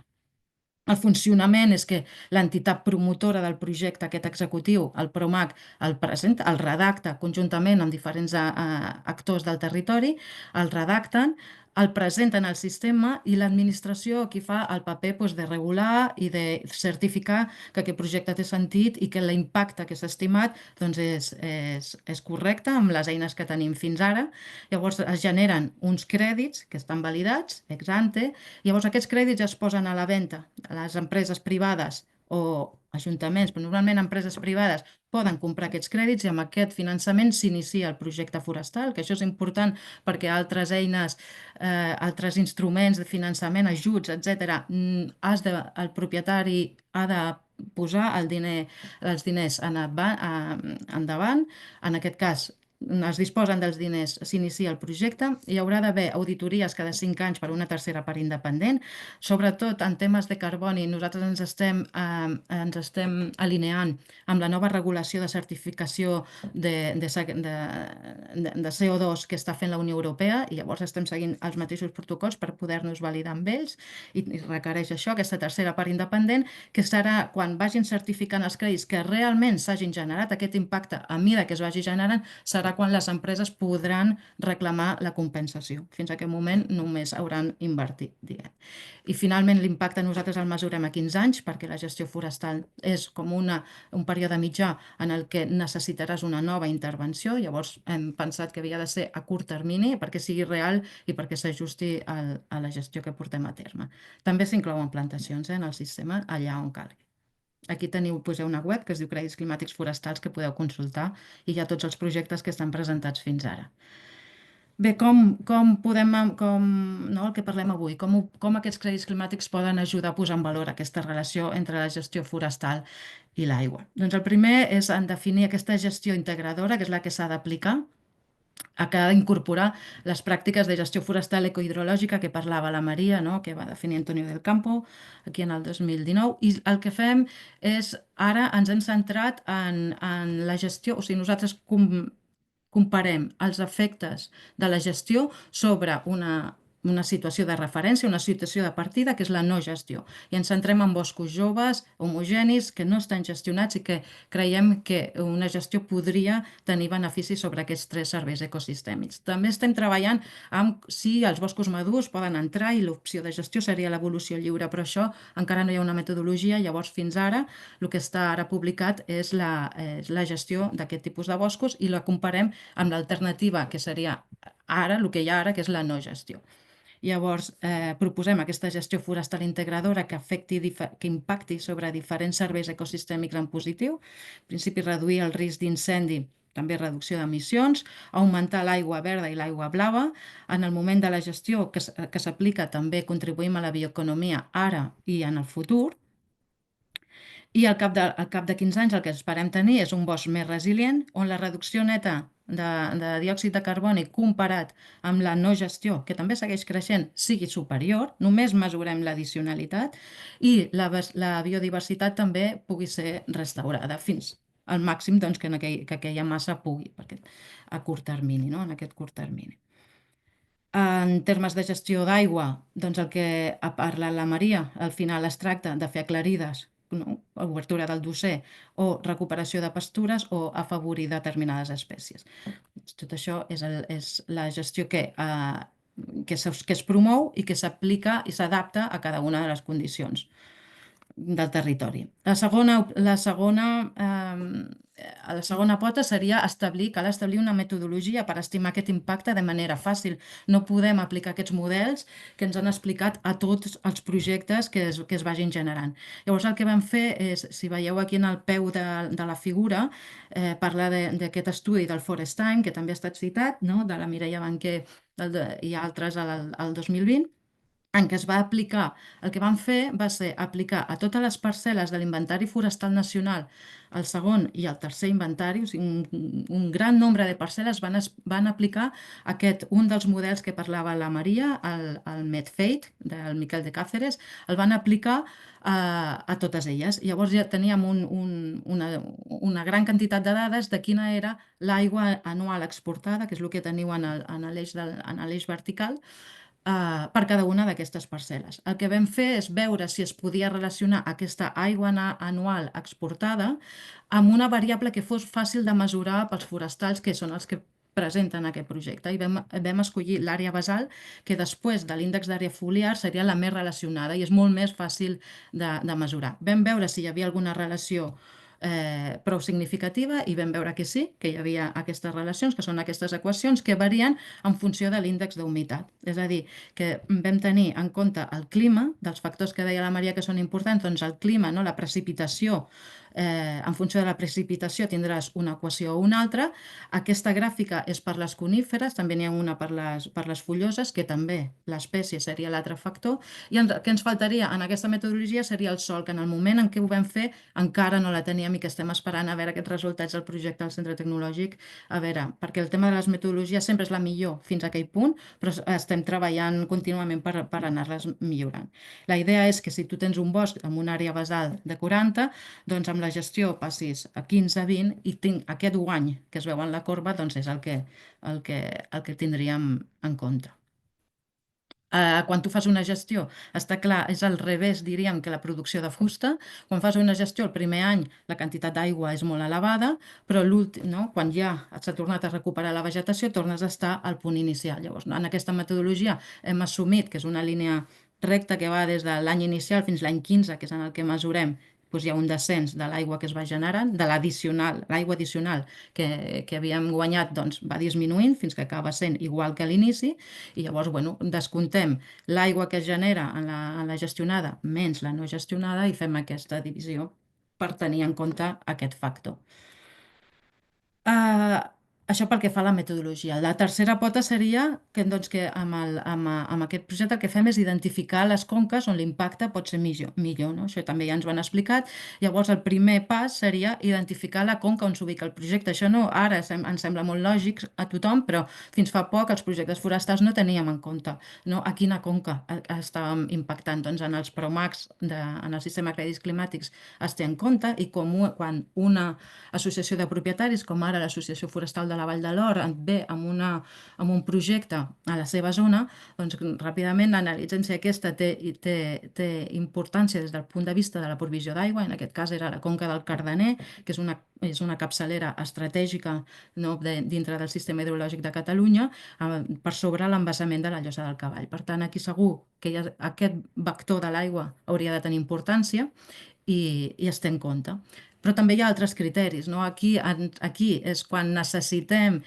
El funcionament és que l'entitat promotora del projecte, aquest executiu, el PROMAC, el presenta, el redacta conjuntament amb diferents actors del territori, el redacten, el presenten al sistema i l'administració qui fa el paper de regular i de certificar que aquest projecte té sentit i que l'impacte que s'ha estimat és correcte amb les eines que tenim fins ara. Llavors es generen uns crèdits que estan validats, ex ante, llavors aquests crèdits es posen a la venda a les empreses privades o ajuntaments, però normalment empreses privades poden comprar aquests crèdits i amb aquest finançament s'inicia el projecte forestal, que això és important perquè altres eines, altres instruments de finançament, ajuts, etc., el propietari ha de posar els diners endavant. En aquest cas, es disposen dels diners, s'inicia el projecte, hi haurà d'haver auditories cada 5 anys per una tercera part independent, sobretot en temes de carboni. Nosaltres ens estem alineant amb la nova regulació de certificació de CO2 que està fent la Unió Europea i llavors estem seguint els mateixos protocols per poder-nos validar amb ells i requereix això, aquesta tercera part independent, que serà quan vagin certificant els crèdits que realment s'hagin generat aquest impacte a mida que es vagi generant, serà quan les empreses podran reclamar la compensació. Fins a aquest moment només hauran invertit, diguem. I finalment l'impacte nosaltres el mesurem a 15 anys perquè la gestió forestal és com un període mitjà en el que necessitaràs una nova intervenció. Llavors hem pensat que havia de ser a curt termini perquè sigui real i perquè s'ajusti a la gestió que portem a terme. També s'inclouen plantacions en el sistema allà on calgui. Aquí poseu una web que es diu Crèdits Climàtics Forestals que podeu consultar i hi ha tots els projectes que estan presentats fins ara. Bé, com podem, el que parlem avui, com aquests crèdits climàtics poden ajudar a posar en valor aquesta relació entre la gestió forestal i l'aigua? Doncs el primer és en definir aquesta gestió integradora, que és la que s'ha d'aplicar, que ha d'incorporar les pràctiques de gestió forestal ecohidrològica que parlava la Maria, que va definir Antonio del Campo aquí en el 2019. I el que fem és, ara ens hem centrat en la gestió, o sigui, nosaltres comparem els efectes de la gestió sobre una situació de referència, una situació de partida, que és la no gestió. I ens centrem en boscos joves, homogenis, que no estan gestionats i que creiem que una gestió podria tenir beneficis sobre aquests 3 serveis ecosistèmics. També estem treballant amb si els boscos madurs poden entrar i l'opció de gestió seria l'evolució lliure, però això encara no hi ha una metodologia. Llavors, fins ara, el que està ara publicat és la gestió d'aquest tipus de boscos i la comparem amb l'alternativa, que seria ara, el que hi ha ara, que és la no gestió. Llavors, proposem aquesta gestió forestal integradora que impacti sobre diferents serveis ecosistèmics en positiu. En principi, reduir el risc d'incendi, també reducció d'emissions, augmentar l'aigua verda i l'aigua blava. En el moment de la gestió que s'aplica també contribuïm a la bioeconomia ara i en el futur. I al cap de 15 anys el que esperem tenir és un bosc més resilient, on la reducció neta de diòxid de carboni comparat amb la no gestió, que també segueix creixent, sigui superior. Només mesurem l'addicionalitat i la biodiversitat també pugui ser restaurada fins al màxim que aquella massa pugui, perquè a curt termini, en aquest curt termini. En termes de gestió d'aigua, doncs el que parla la Maria, al final es tracta de fer aclarides, obertura del dosser o recuperació de pastures o afavorir determinades espècies. Tot això és la gestió que es promou i que s'aplica i s'adapta a cada una de les condicions del territori. La segona pota seria cal establir una metodologia per estimar aquest impacte de manera fàcil. No podem aplicar aquests models que ens han explicat a tots els projectes que es vagin generant. Llavors el que vam fer és, si veieu aquí en el peu de la figura, parla d'aquest estudi del Forest Time, que també ha estat citat, de la Mireia Banquer i altres al 2020, en què es va aplicar, el que van fer va ser aplicar a totes les parcel·les de l'Inventari Forestal Nacional, el segon i el tercer inventari, o sigui, un gran nombre de parcel·les van aplicar un dels models que parlava la Maria, el Medfate, del Miquel de Cáceres, el van aplicar a totes elles. Llavors ja teníem una gran quantitat de dades de quina era l'aigua anual exportada, que és el que teniu en l'eix vertical, per cada una d'aquestes parcel·les. El que vam fer és veure si es podia relacionar aquesta aigua anual exportada amb una variable que fos fàcil de mesurar pels forestals, que són els que presenten aquest projecte. I vam escollir l'àrea basal, que després de l'índex d'àrea foliar seria la més relacionada i és molt més fàcil de mesurar. Vam veure si hi havia alguna relació prou significativa i vam veure que sí, que hi havia aquestes relacions, que són aquestes equacions que varien en funció de l'índex d'humitat. És a dir, que vam tenir en compte el clima, dels factors que deia la Maria que són importants, doncs el clima, la precipitació en funció de la precipitació tindràs una equació o una altra. Aquesta gràfica és per les coníferes, també n'hi ha una per les fulloses, que també l'espècie seria l'altre factor. I què ens faltaria en aquesta metodologia seria el sòl, que en el moment en què ho vam fer encara no la teníem i que estem esperant a veure aquests resultats del projecte del Centre Tecnològic, a veure, perquè el tema de les metodologies sempre és la millor fins a aquell punt, però estem treballant contínuament per anar-les millorant. La idea és que si tu tens un bosc amb una àrea basal de 40, doncs amb la gestió passis a 15-20 i aquest guany que es veu en la corba doncs és el que tindríem en compte. Quan tu fas una gestió, està clar, és al revés, diríem, que la producció de fusta. Quan fas una gestió el primer any la quantitat d'aigua és molt elevada, però quan ja s'ha tornat a recuperar la vegetació tornes a estar al punt inicial. Llavors, en aquesta metodologia hem assumit que és una línia recta que va des de l'any inicial fins l'any 15, que és en el que mesurem, doncs hi ha un descens de l'aigua que es va generant, de l'aigua addicional que havíem guanyat doncs, va disminuint fins que acaba sent igual que a l'inici, i llavors descomptem l'aigua que es genera en la gestionada menys la no gestionada i fem aquesta divisió per tenir en compte aquest factor. Això pel que fa a la metodologia. La tercera pota seria que amb aquest projecte el que fem és identificar les conques on l'impacte pot ser millor. No? Això també ja ens ho han explicat. Llavors, el primer pas seria identificar la conca on s'ubica el projecte. Això no ara ens sembla molt lògic a tothom, però fins fa poc els projectes forestals no teníem en compte a quina conca estàvem impactant. Doncs en els PROMACs, en el sistema de crèdits climàtics, es té en compte, i quan una associació de propietaris, com ara l'Associació Forestal de la Vall de l'Or, ve amb un projecte a la seva zona, doncs ràpidament analitzem si aquesta té importància des del punt de vista de la provisió d'aigua. En aquest cas era la conca del Cardener, que és una capçalera estratègica dintre del sistema hidrològic de Catalunya, per sobre l'embassament de la Llosa del Cavall. Per tant, aquí segur que aquest vector de l'aigua hauria de tenir importància i es té en compte. Però també hi ha altres criteris. Aquí és quan necessitem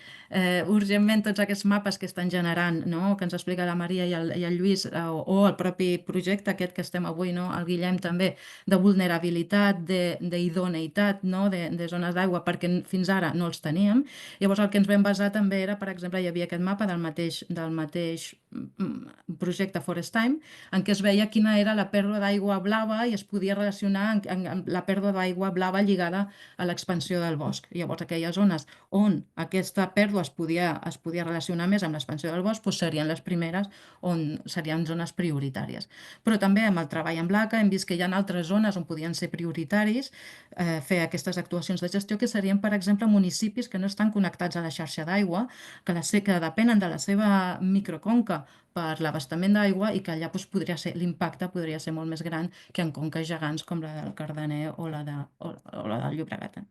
urgentment tots aquests mapes que estan generant, que ens explica la Maria i el Lluís, o el propi projecte aquest que estem avui, el Guillem també, de vulnerabilitat, d'idoneïtat, de zones d'aigua, perquè fins ara no els teníem. Llavors el que ens vam basar també era, per exemple, hi havia aquest mapa del mateix projecte Forestime, en què es veia quina era la pèrdua d'aigua blava i es podia relacionar amb la pèrdua d'aigua blava lligada a l'expansió del bosc. Llavors, aquelles zones on aquesta pèrdua es podia relacionar més amb l'expansió del bosc serien les primeres on serien zones prioritàries. Però també amb el treball amb l'ACA hem vist que hi ha altres zones on podien ser prioritaris fer aquestes actuacions de gestió, que serien, per exemple, municipis que no estan connectats a la xarxa d'aigua, que depenen de la seva microconca per l'abastament d'aigua, i que allà l'impacte podria ser molt més gran que en conques gegants com la del Cardener o la del Llobregat.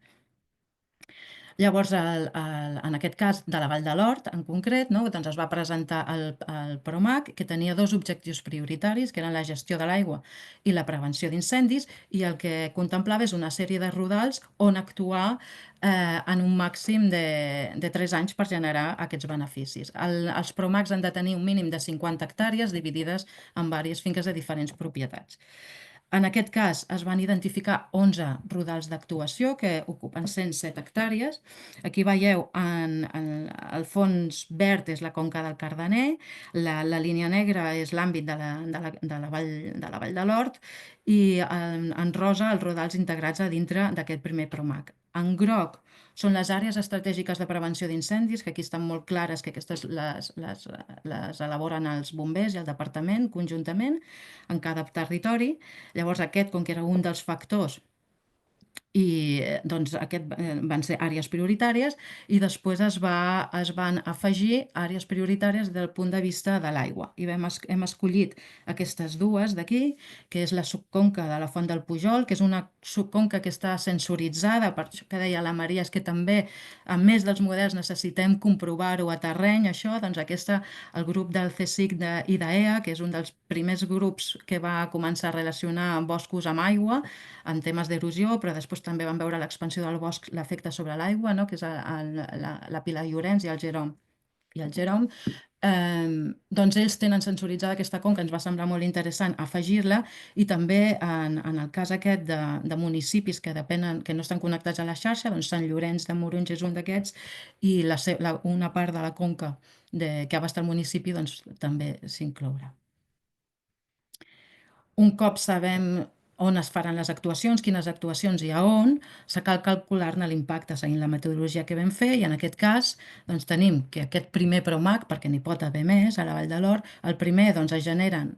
Llavors, en aquest cas de la Vall de l'Hort, en concret, doncs es va presentar el PROMAC, que tenia dos objectius prioritaris, que eren la gestió de l'aigua i la prevenció d'incendis, i el que contemplava és una sèrie de rodals on actuar en un màxim de 3 anys per generar aquests beneficis. Els PROMACs han de tenir un mínim de 50 hectàrees dividides en diverses finques de diferents propietats. En aquest cas es van identificar 11 rodals d'actuació que ocupen 107 hectàrees. Aquí veieu el fons verd és la conca del Cardener, la línia negra és l'àmbit de la Vall de l'Hort, i en rosa els rodals integrats a dintre d'aquest primer PROMAC. En groc són les àrees estratègiques de prevenció d'incendis, que aquí estan molt clares, que aquestes les elaboren els bombers i el departament conjuntament en cada territori. Llavors aquest, com que era un dels factors, i doncs aquest van ser àrees prioritàries, i després es van afegir àrees prioritàries des del punt de vista de l'aigua. I hem escollit aquestes dues d'aquí, que és la subconca de la Font del Pujol, que és una subconca que està sensoritzada, per això que deia la Maria, és que també, a més dels models, necessitem comprovar-ho a terreny, això. Doncs el grup del CSIC i d'AEA, que és un dels primers grups que va començar a relacionar boscos amb aigua en temes d'erosió, però després també vam veure l'expansió del bosc, l'efecte sobre l'aigua, que és la Pilar Llorenç i el Jerome. doncs ells tenen sensoritzada aquesta conca, ens va semblar molt interessant afegir-la, i també en el cas aquest de municipis que depenen, que no estan connectats a la xarxa, doncs Sant Llorenç de Morunys és un d'aquests, i una part de la conca que abasta el municipi doncs, també s'inclourà. Un cop sabem on es faran les actuacions, quines actuacions i a on, cal calcular-ne l'impacte seguint la metodologia que vam fer, i en aquest cas doncs, tenim que aquest primer PROMAC, perquè n'hi pot haver més a la Vall de l'Or, el primer doncs, es generen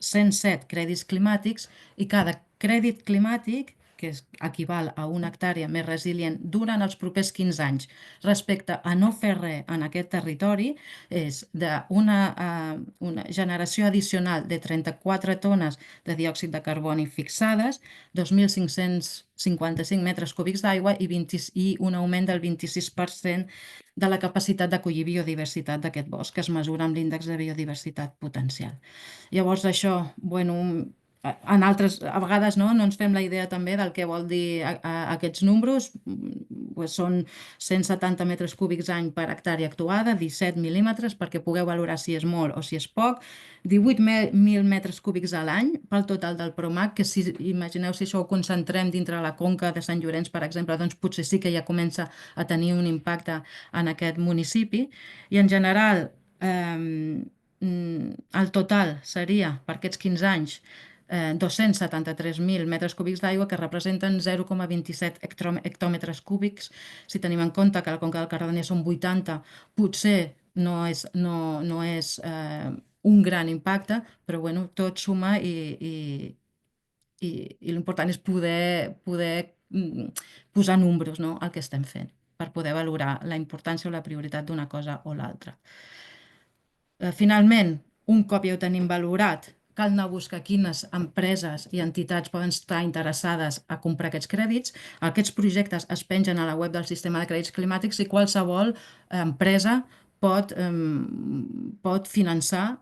107 crèdits climàtics, i cada crèdit climàtic, que equival a una hectàrea més resilient durant els propers 15 anys respecte a no fer res en aquest territori, és d'una generació addicional de 34 tones de diòxid de carboni fixades, 2.555 metres cúbics d'aigua i un augment del 26% de la capacitat d'acollir biodiversitat d'aquest bosc, que es mesura amb l'índex de biodiversitat potencial. Llavors això, a vegades no ens fem la idea també del que vol dir aquests números. Són 170 metres cúbics any per hectàrea actuada, 17 mil·límetres, perquè pugueu valorar si és molt o si és poc, 18.000 metres cúbics a l'any pel total del PROMAC, que si imagineu si això ho concentrem dintre la conca de Sant Llorenç, per exemple, doncs potser sí que ja comença a tenir un impacte en aquest municipi. I en general, el total seria, per aquests 15 anys, 273.000 metres cúbics d'aigua, que representen 0,27 hectòmetres cúbics. Si tenim en compte que a la conca del Cardedeuenc són 80, potser no és un gran impacte, però tot suma, i l'important és poder posar números al que estem fent, per poder valorar la importància o la prioritat d'una cosa o l'altra. Finalment, un cop ja ho tenim valorat, cal anar a buscar quines empreses i entitats poden estar interessades a comprar aquests crèdits. Aquests projectes es pengen a la web del sistema de crèdits climàtics, i qualsevol empresa pot finançar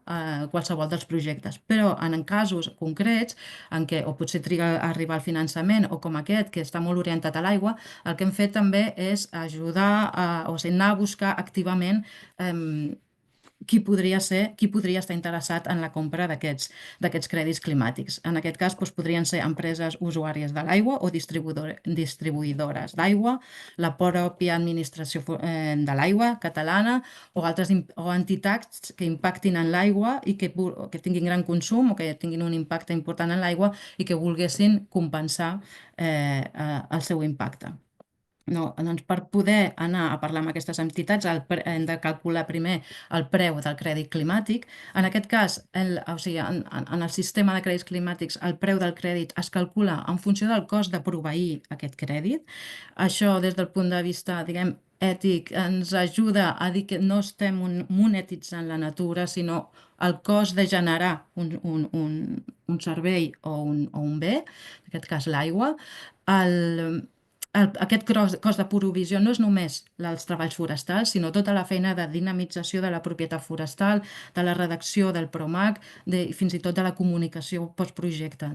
qualsevol dels projectes. Però en casos concrets, en què o potser triga a arribar al finançament, o com aquest, que està molt orientat a l'aigua, el que hem fet també és ajudar, anar a buscar activament qui podria estar interessat en la compra d'aquests crèdits climàtics. En aquest cas podrien ser empreses usuàries de l'aigua o distribuïdores d'aigua, la pròpia administració de l'aigua catalana, o entitats que impactin en l'aigua i que tinguin gran consum o que tinguin un impacte important en l'aigua i que volguessin compensar el seu impacte. Doncs per poder anar a parlar amb aquestes entitats hem de calcular primer el preu del crèdit climàtic. En aquest cas, en el sistema de crèdits climàtics, el preu del crèdit es calcula en funció del cost de proveir aquest crèdit. Això, des del punt de vista, diguem, ètic, ens ajuda a dir que no estem monetitzant la natura, sinó el cost de generar un servei o un bé, en aquest cas l'aigua. Aquest cost de provisió no és només els treballs forestals, sinó tota la feina de dinamització de la propietat forestal, de la redacció del PROMAC, fins i tot de la comunicació postprojecte.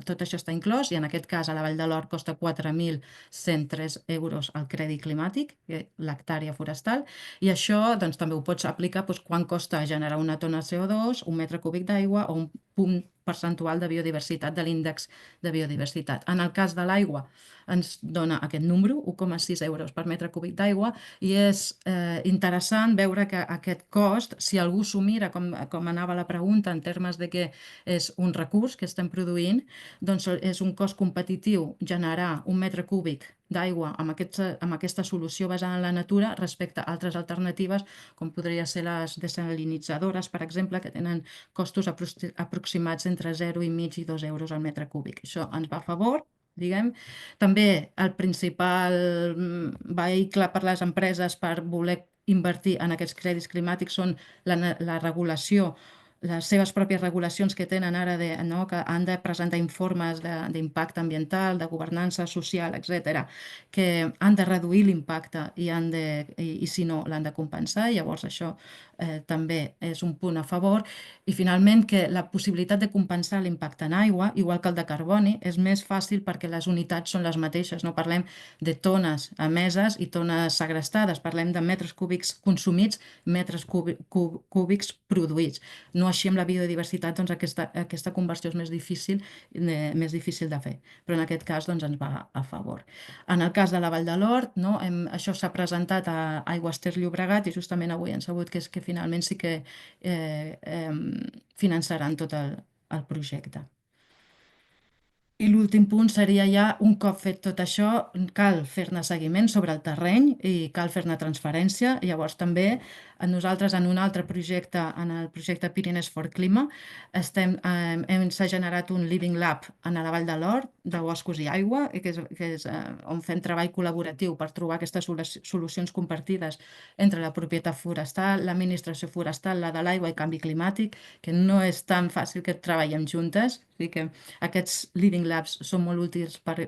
Tot això està inclòs, i en aquest cas a la Vall de l'Or costa 4.103 euros el crèdit climàtic, l'hectàrea forestal, i això també ho pots aplicar quan costa generar una tona de CO2, un metre cúbic d'aigua o un punt percentual de biodiversitat de l'índex de biodiversitat. En el cas de l'aigua ens dona aquest número, 1,6 euros per metre cúbic d'aigua, i és interessant veure que aquest cost, si algú s'ho mira, com anava la pregunta, en termes de que és un recurs que estem produint, doncs és un cost competitiu generar un metre cúbic d'aigua amb aquesta solució basada en la natura respecte a altres alternatives, com podria ser les desalinitzadores, per exemple, que tenen costos aproximats entre 0,5 i 2 euros al metre cúbic. Això ens va a favor, diguem. També el principal vehicle per les empreses per voler invertir en aquests crèdits climàtics són la regulació les seves pròpies regulacions que tenen ara, que han de presentar informes d'impacte ambiental, de governança social, etc., que han de reduir l'impacte i si no, l'han de compensar. Llavors, això també és un punt a favor. I finalment, que la possibilitat de compensar l'impacte en aigua, igual que el de carboni, és més fàcil perquè les unitats són les mateixes. No parlem de tones emeses i tones segrestades, parlem de metres cúbics consumits, metres cúbics produïts. No així amb la biodiversitat, doncs aquesta conversió és més difícil de fer, però en aquest cas doncs, ens va a favor. En el cas de la Vall de l'Hort, això s'ha presentat a Aigües Ter Llobregat i justament avui hem sabut que finalment sí que finançaran tot el projecte. I l'últim punt seria ja, un cop fet tot això, cal fer-ne seguiment sobre el terreny i cal fer-ne transferència. Llavors també nosaltres en un altre projecte, en el projecte Pyrenees for Clima, s'ha generat un Living Lab a la Vall de l'Hort, de boscos i aigua, que és on fem treball col·laboratiu per trobar aquestes solucions compartides entre la propietat forestal, l'administració forestal, la de l'aigua i canvi climàtic, que no és tan fàcil que treballem juntes. O sigui que aquests Living Labs són molt útils per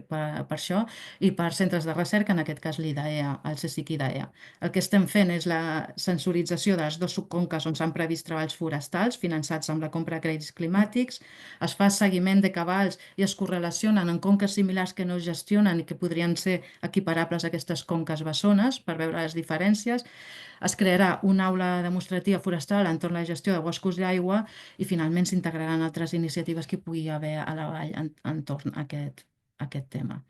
això i per centres de recerca, en aquest cas l'IDAEA, el CSIC IDAEA. El que estem fent és la sensorització de les dues subconques on s'han previst treballs forestals finançats amb la compra de crèdits climàtics, es fa seguiment de cabals i es correlacionen en conques similars que no es gestionen i que podrien ser equiparables a aquestes conques bessones per veure les diferències. Es crearà una aula demostrativa forestal entorn la gestió de boscos i aigua i finalment s'integraran altres iniciatives que hi pugui haver a la vall entorn a aquest tema.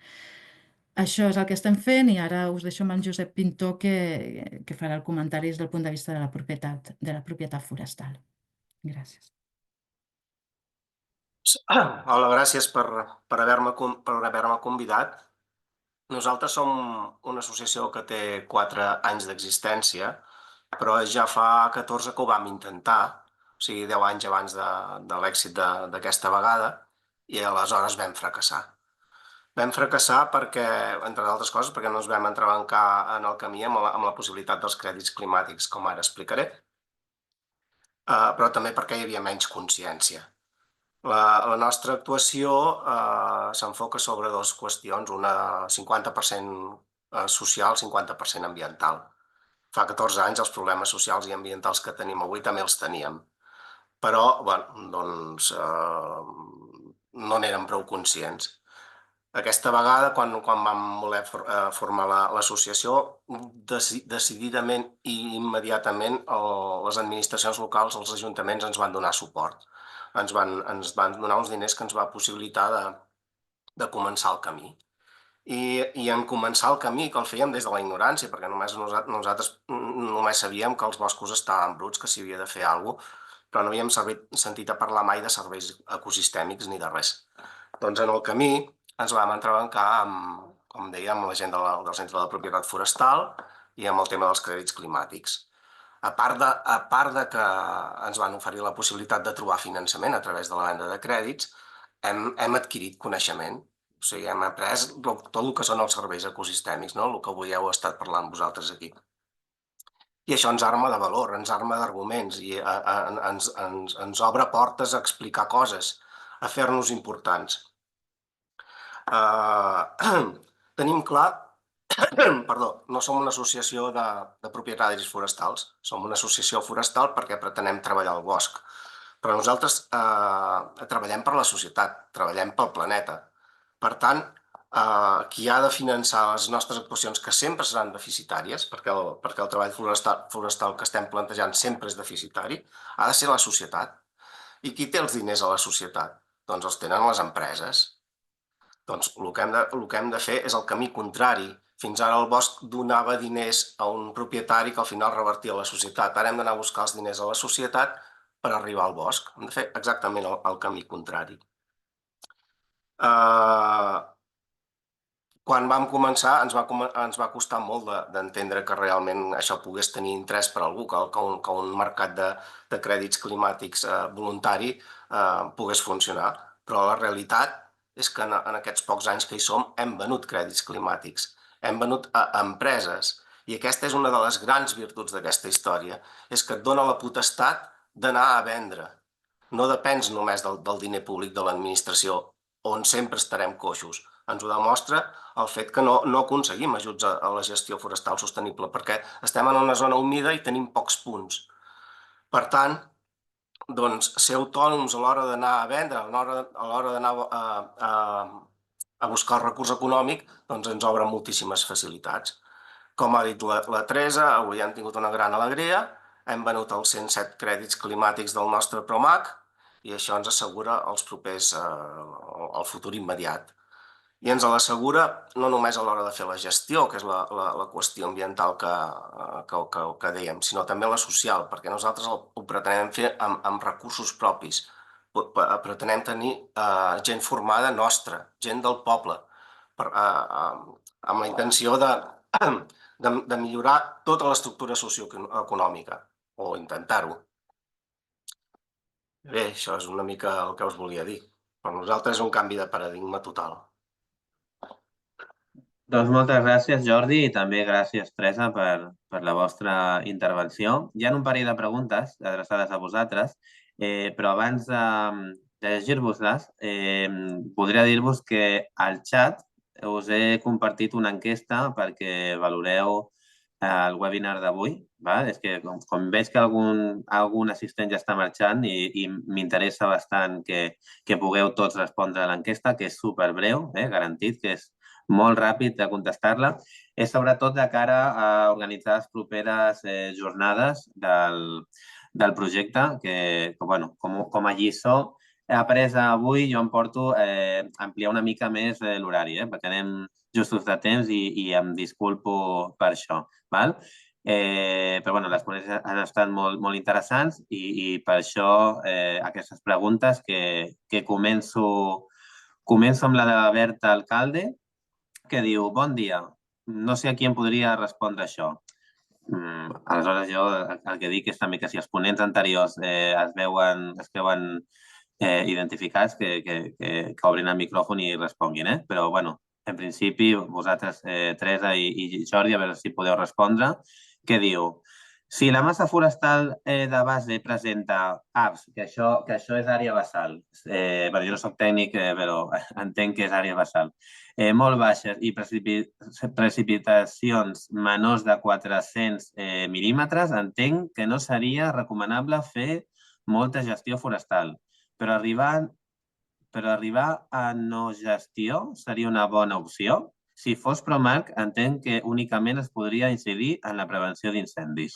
Això és el que estem fent i ara us deixo amb en Josep Pintó que farà el comentari des del punt de vista de la propietat forestal. Gràcies. Hola, gràcies per haver-me convidat. Nosaltres som una associació que té 4 anys d'existència, però ja fa 14 que ho vam intentar, o sigui, 10 anys abans de l'èxit d'aquesta vegada, i aleshores vam fracassar. Vam fracassar perquè, entre d'altres coses, perquè no ens vam entrebancar en el camí amb la possibilitat dels crèdits climàtics, com ara explicaré, però també perquè hi havia menys consciència. La nostra actuació s'enfoca sobre 2 qüestions, una 50% social, 50% ambiental. Fa 14 anys els problemes socials i ambientals que tenim avui també els teníem, però doncs, no n'érem prou conscients. Aquesta vegada, quan vam voler formar l'associació, decididament i immediatament les administracions locals, els ajuntaments ens van donar suport. Ens van donar uns diners que ens va possibilitar de començar el camí. I en començar el camí, que el fèiem des de la ignorància, perquè nosaltres només sabíem que els boscos estaven bruts, que s'hi havia de fer alguna cosa, però no havíem sentit a parlar mai de serveis ecosistèmics ni de res. Doncs en el camí ens vam entrebancar, com deia, amb la gent del Centre de la Propietat Forestal i amb el tema dels crèdits climàtics. A part de que ens van oferir la possibilitat de trobar finançament a través de la venda de crèdits, hem adquirit coneixement. O sigui, hem après tot el que són els serveis ecosistèmics, el que avui heu estat parlant vosaltres aquí. I això ens arma de valor, ens arma d'arguments i ens obre portes a explicar coses, a fer-nos importants. Tenim clar, no som una associació de propietaris forestals, som una associació forestal perquè pretenem treballar al bosc. Però nosaltres treballem per la societat, treballem pel planeta. Per tant, qui ha de finançar les nostres actuacions, que sempre seran deficitàries, perquè el treball forestal que estem plantejant sempre és deficitari, ha de ser la societat. I qui té els diners a la societat? Doncs els tenen les empreses. Doncs el que hem de fer és el camí contrari. Fins ara el bosc donava diners a un propietari que al final revertia a la societat. Ara hem d'anar a buscar els diners a la societat per arribar al bosc. Hem de fer exactament el camí contrari. Quan vam començar ens va costar molt d'entendre que realment això pogués tenir interès per algú, que un mercat de crèdits climàtics voluntari pogués funcionar. Però la realitat és que en aquests pocs anys que hi som hem venut crèdits climàtics, hem venut a empreses. I aquesta és una de les grans virtuts d'aquesta història, és que et dona la potestat d'anar a vendre. no depens només del diner públic de l'administració, on sempre estarem coixos. Ens ho demostra el fet que no aconseguim ajuts a la gestió forestal sostenible, perquè estem en una zona humida i tenim pocs punts. Per tant, doncs, ser autònoms a l'hora d'anar a vendre, a l'hora d'anar a buscar el recurs econòmic, doncs ens obre moltíssimes facilitats. Com ha dit la Teresa, avui hem tingut una gran alegria, hem venut els 107 crèdits climàtics del nostre PROMAC i això ens assegura el futur immediat. I ens l'assegura no només a l'hora de fer la gestió, que és la qüestió ambiental que dèiem, sinó també la social, perquè nosaltres ho pretenem fer amb recursos propis. Pretenem tenir gent formada nostra, gent del poble, amb la intenció de millorar tota l'estructura socioeconòmica, o intentar-ho. Bé, això és una mica el que us volia dir. Per nosaltres és un canvi de paradigma total. Doncs moltes gràcies, Jordi, i també gràcies, Teresa, per la vostra intervenció. Hi ha un parell de preguntes adreçades a vosaltres, però abans de llegir-vos-les, podria dir-vos que al xat us he compartit una enquesta perquè valoreu el webinar d'avui. És que com veig que algun assistent ja està marxant i m'interessa bastant que pugueu tots respondre a l'enquesta, que és superbreu, garantit, que és molt ràpid de contestar-la, és sobretot de cara a organitzar les properes jornades del projecte, que com a lliçó après avui jo em porto ampliar una mica més l'horari, perquè anem justos de temps i em disculpo per això. Però les ponències han estat molt interessants i per això aquestes preguntes que començo amb la de Berta Alcalde, que diu, bon dia, no sé a qui em podria respondre això. Aleshores jo el que dic és també que si els ponents anteriors es veuen identificats, que obrin el micròfon i responguin. Però, en principi, vosaltres, Teresa i Jordi, a veure si podeu respondre, que diu, si la massa forestal de base presenta ABS, que això és àrea basal, jo no soc tècnic, però entenc que és àrea basal, molt baixes i precipitacions menors de 400 mil·límetres, entenc que no seria recomanable fer molta gestió forestal, però arribar a no gestió seria una bona opció. Si fos PROMAC, entenc que únicament es podria incidir en la prevenció d'incendis.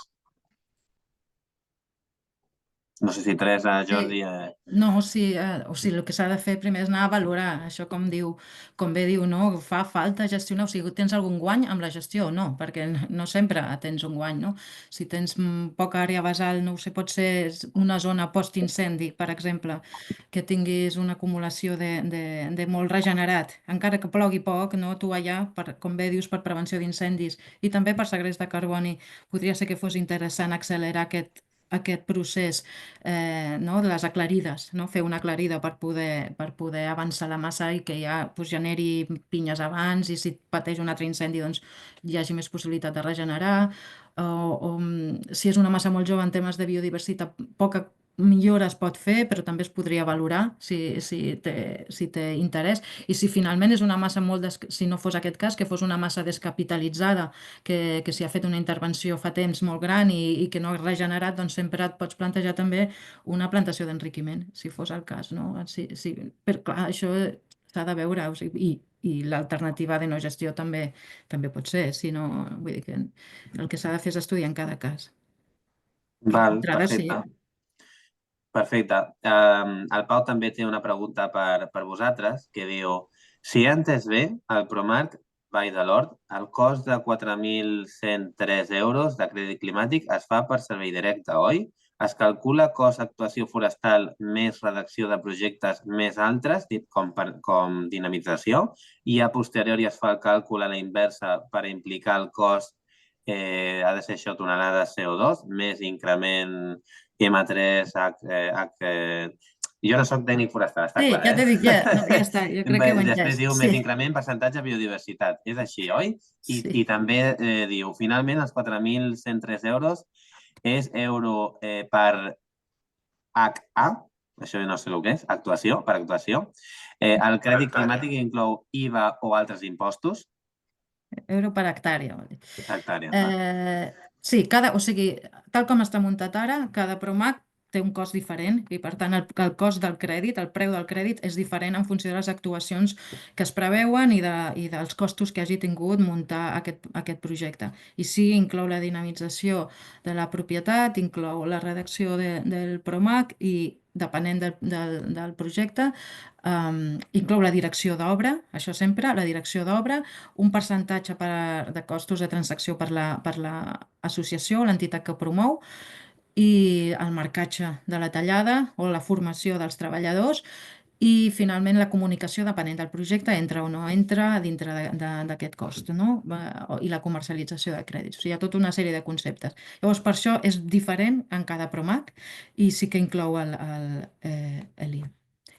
No sé si Teresa, Jordi... No, sí, o sigui, el que s'ha de fer primer és anar a valorar, això com bé diu, no? Fa falta gestionar, o sigui, tens algun guany amb la gestió o no, perquè no sempre tens un guany, no? Si tens poca àrea basal, no ho sé, pot ser una zona post-incendi, per exemple, que tinguis una acumulació de molt regenerat, encara que plogui poc, no? Tu allà, com bé dius, per prevenció d'incendis i també per segrest de carboni, podria ser que fos interessant accelerar aquest procés de les aclarides, fer una aclarida per poder avançar la massa i que ja generi pinyes abans i si pateix un altre incendi doncs hi hagi més possibilitat de regenerar o si és una massa molt jove en temes de biodiversitat poca millora es pot fer, però també es podria valorar si té interès i si finalment és una massa si no fos aquest cas, que fos una massa descapitalitzada que s'hi ha fet una intervenció fa temps molt gran i que no ha regenerat, doncs sempre et pots plantejar també una plantació d'enriquiment, si fos el cas, no? Però clar, això s'ha de veure, o sigui, i l'alternativa de no gestió també pot ser, si no, vull dir que el que s'ha de fer és estudiar en cada cas. Perfecte. Perfecte. El Pau també té una pregunta per vosaltres, que diu, si he entès bé, el PROMAC Vall de l'Hort, el cost de 4.103 euros de crèdit climàtic es fa per servei directe, oi? Es calcula cost actuació forestal més redacció de projectes més altres, com dinamització, i a posteriori es fa el càlcul a la inversa per implicar el cost, ha de ser això, tonelades CO2, més increment M3, jo no soc tècnic forestal, està clar. Sí, ja t'he dit, ja està, jo crec que ho he entès. Després diu més increment, percentatge de biodiversitat. És així, oi? I també diu, finalment, els 4.103 euros és euro per HA, això no sé el que és, actuació, per actuació. El crèdit climàtic inclou IVA o altres impostos? Euro per hectàrea, vol dir. Hectàrea. Sí, o sigui, tal com està muntat ara, cada PROMAC té un cost diferent i, per tant, el cost del crèdit, el preu del crèdit, és diferent en funció de les actuacions que es preveuen i dels costos que hagi tingut muntar aquest projecte. I sí, inclou la dinamització de la propietat, inclou la redacció del PROMAC i, depenent del projecte, inclou la direcció d'obra, això sempre, la direcció d'obra, un percentatge de costos de transacció per l'associació o l'entitat que promou, i el marcatge de la tallada o la formació dels treballadors i, finalment, la comunicació, depenent del projecte, entra o no entra dintre d'aquest cost, no? I la comercialització de crèdits. O sigui, hi ha tota una sèrie de conceptes. Llavors, per això és diferent en cada PROMAC i sí que inclou l'IVA.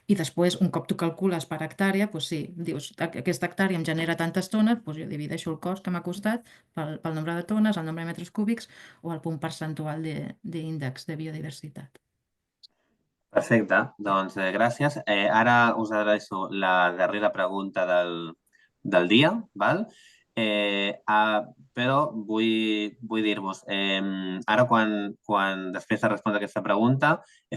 I després, un cop tu calcules per hectàrea, doncs sí, dius, aquesta hectàrea em genera tantes tones, doncs jo divideixo el cost que m'ha costat pel nombre de tones, el nombre de metres cúbics o el punt percentual d'índex de biodiversitat. Perfecte, doncs gràcies. Ara us adreço la darrera pregunta del dia, val? Però vull dir-vos, ara quan després de respondre aquesta pregunta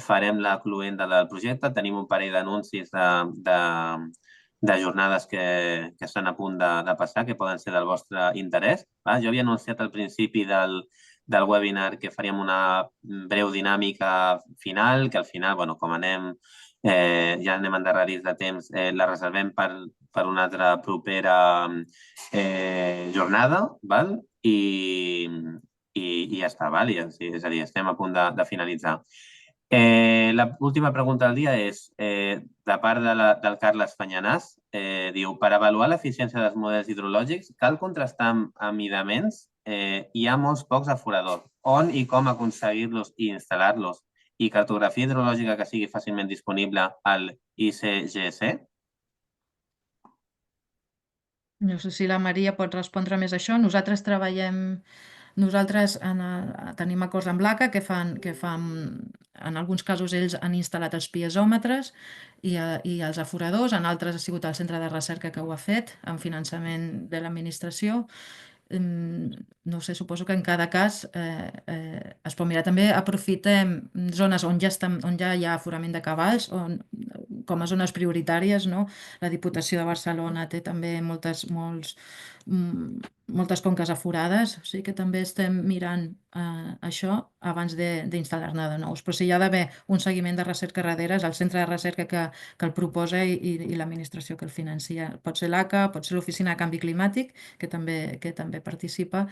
farem la cluenda del projecte, tenim un parell d'anuncis de jornades que estan a punt de passar, que poden ser del vostre interès. Jo havia anunciat al principi del webinar que faríem una breu dinàmica final, que al final, com ja anem endarrerits de temps, la reservem per una altra propera jornada, val? I ja està, val? És a dir, estem a punt de finalitzar. L'última pregunta del dia és, de part del Carles Fanyanàs, diu, per avaluar l'eficiència dels models hidrològics cal contrastar amb amidaments? Hi ha molts pocs aforadors. On i com aconseguir-los i instal·lar-los? I cartografia hidrològica que sigui fàcilment disponible al ICGC? No sé si la Maria pot respondre més a això. Nosaltres tenim acords amb l'ACA que fan, en alguns casos ells han instal·lat els piezòmetres i els aforadors, en altres ha sigut el centre de recerca que ho ha fet amb finançament de l'administració. No sé, suposo que en cada cas es pot mirar. També aprofitem zones on ja hi ha aforament de cavalls, com a zones prioritàries, no? La Diputació de Barcelona té també moltes conques aforades, o sigui que també estem mirant això abans d'instal·lar-ne de nous. Però si hi ha d'haver un seguiment de recerca darrere, és el centre de recerca que el proposa i l'administració que el financia. Pot ser l'ACA, pot ser l'Oficina de Canvi Climàtic, que també participa,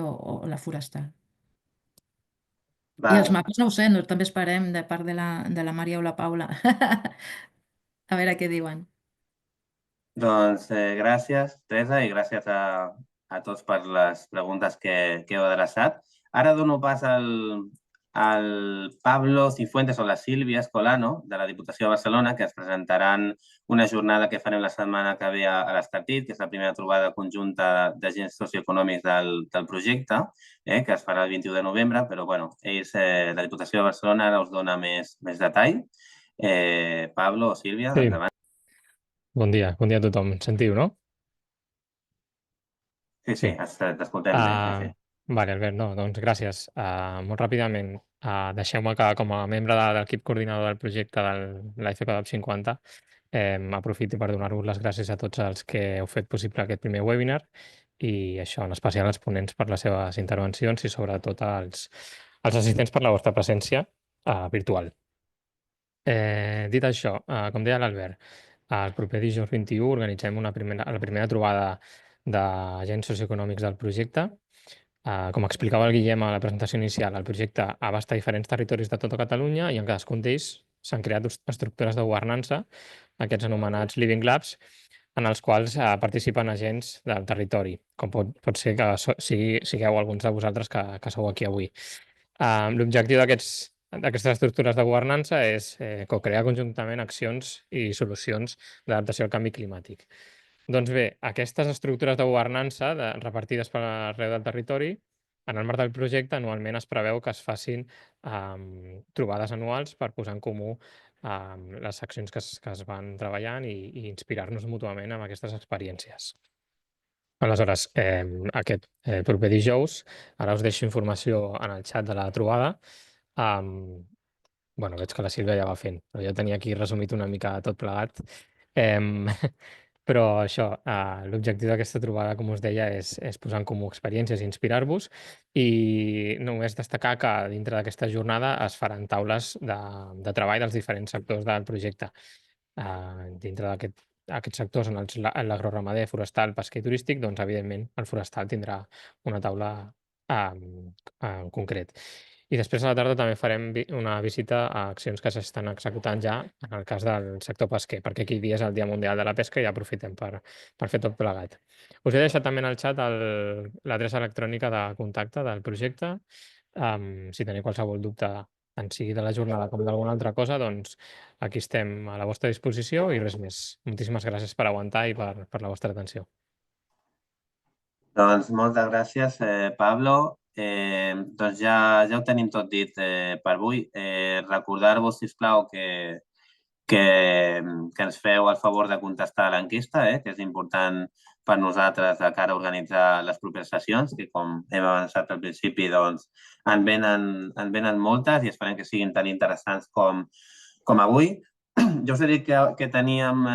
o la Forestal. I els mapes no ho sé, també esperem de part de la Maria o la Paula. A veure què diuen. Doncs gràcies, Teresa, i gràcies a tots per les preguntes que heu adreçat. Ara dono pas al Pablo Cifuentes o la Sílvia Escolano, de la Diputació de Barcelona, que es presentaran una jornada que farem la setmana que ve a l'Estartit, que és la primera trobada conjunta d'agents socioeconòmics del projecte, que es farà el 21 de novembre, però ells, la Diputació de Barcelona, ara us dona més detall. Pablo o Sílvia, endavant. Bon dia a tothom. Em sentiu, no? Sí, t'escoltem bé. Vale, Albert, doncs gràcies. Molt ràpidament, deixeu-me que com a membre de l'equip coordinador del projecte de l'IFECODAP 50 aprofiti per donar-vos les gràcies a tots els que heu fet possible aquest primer webinar i això, en especial als ponents per les seves intervencions i sobretot als assistents per la vostra presència virtual. Dit això, com deia l'Albert, el proper dijous 21 organitzem la primera trobada d'agents socioeconòmics del projecte. Com explicava el Guillem a la presentació inicial, el projecte abasta diferents territoris de tota Catalunya i en cadascun d'ells s'han creat estructures de governança, aquests anomenats Living Labs, en els quals participen agents del territori, com pot ser que sigueu alguns de vosaltres que sou aquí avui. L'objectiu d'aquestes estructures de governança és co-crear conjuntament accions i solucions d'adaptació al canvi climàtic. Doncs bé, aquestes estructures de governança repartides per arreu del territori, en el marc del projecte anualment es preveu que es facin trobades anuals per posar en comú les seccions que es van treballant i inspirar-nos mútuament amb aquestes experiències. Aleshores, aquest proper dijous, ara us deixo informació en el xat de la trobada. Bueno, veig que la Sílvia ja va fent, però jo tenia aquí resumit una mica tot plegat. Però això, l'objectiu d'aquesta trobada, com us deia, és posar en comú experiències i inspirar-vos, i només destacar que dintre d'aquesta jornada es faran taules de treball dels diferents sectors del projecte. Dintre d'aquests sectors, en l'agroramader, forestal, pesquer i turístic, doncs, evidentment, el forestal tindrà una taula en concret. I després a la tarda també farem una visita a accions que s'estan executant ja en el cas del sector pesquer, perquè aquell dia és el Dia Mundial de la Pesca i ja aprofitem per fer tot plegat. Us he deixat també en el xat l'adreça electrònica de contacte del projecte. Si teniu qualsevol dubte, tant sigui de la jornada com d'alguna altra cosa, doncs aquí estem a la vostra disposició i res més. Moltíssimes gràcies per aguantar i per la vostra atenció. Doncs moltes gràcies, Pablo. Doncs ja ho tenim tot dit per avui. Recordar-vos, sisplau, que ens feu el favor de contestar a l'enquesta, que és important per nosaltres de cara a organitzar les properes sessions, que com hem avançat al principi, doncs en venen moltes i esperem que siguin tan interessants com avui. Jo us he dit que teníem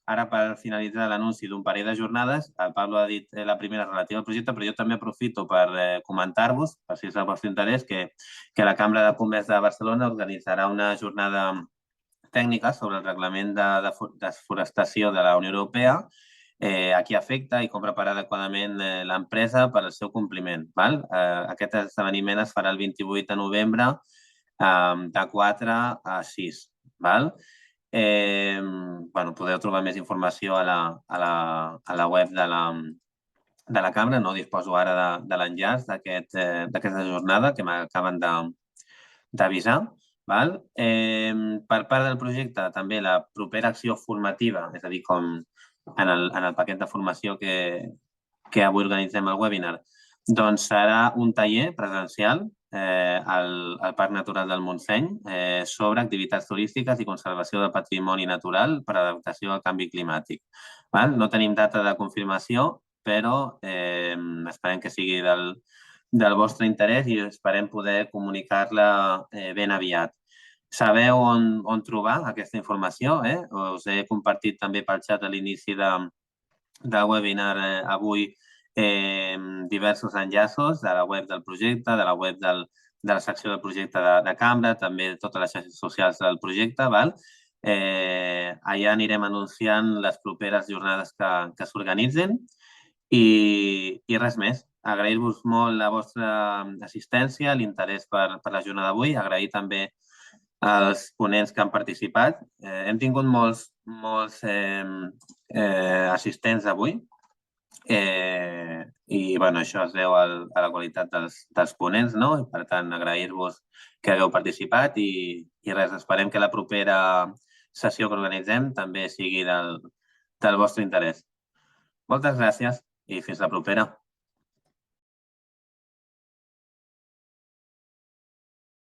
ara per finalitzar l'anunci d'un parell de jornades. El Pablo ha dit la primera relativa al projecte, però jo també aprofito per comentar-vos, per si és del vostre interès, que la Cambra de Comerç de Barcelona organitzarà una jornada tècnica sobre el reglament de desforestació de la Unió Europea, a qui afecta i com preparar adequadament l'empresa per al seu compliment. Aquest esdeveniment es farà el 28 de novembre de 4 a 6. Podeu trobar més informació a la web de la Cambra. No disposo ara de l'enllaç d'aquesta jornada que m'acaben d'avisar. Per part del projecte, també la propera acció formativa, és a dir, com en el paquet de formació que avui organitzem al webinar, doncs serà un taller presencial al Parc Natural del Montseny sobre activitats turístiques i conservació del patrimoni natural per adaptació al canvi climàtic. No tenim data de confirmació, però esperem que sigui del vostre interès i esperem poder comunicar-la ben aviat. Sabeu on trobar aquesta informació. Us he compartit també pel xat a l'inici del webinar avui diversos enllaços de la web del projecte, de la web de la secció del projecte de Cambra, també de totes les xarxes socials del projecte. Allà anirem anunciant les properes jornades que s'organitzen i res més. Agrair-vos molt la vostra assistència, l'interès per la jornada d'avui, agrair també als ponents que han participat. Hem tingut molts assistents avui i això es deu a la qualitat dels ponents, i per tant agrair-vos que hagueu participat i res, esperem que la propera sessió que organitzem també sigui del vostre interès. Moltes gràcies i fins la propera.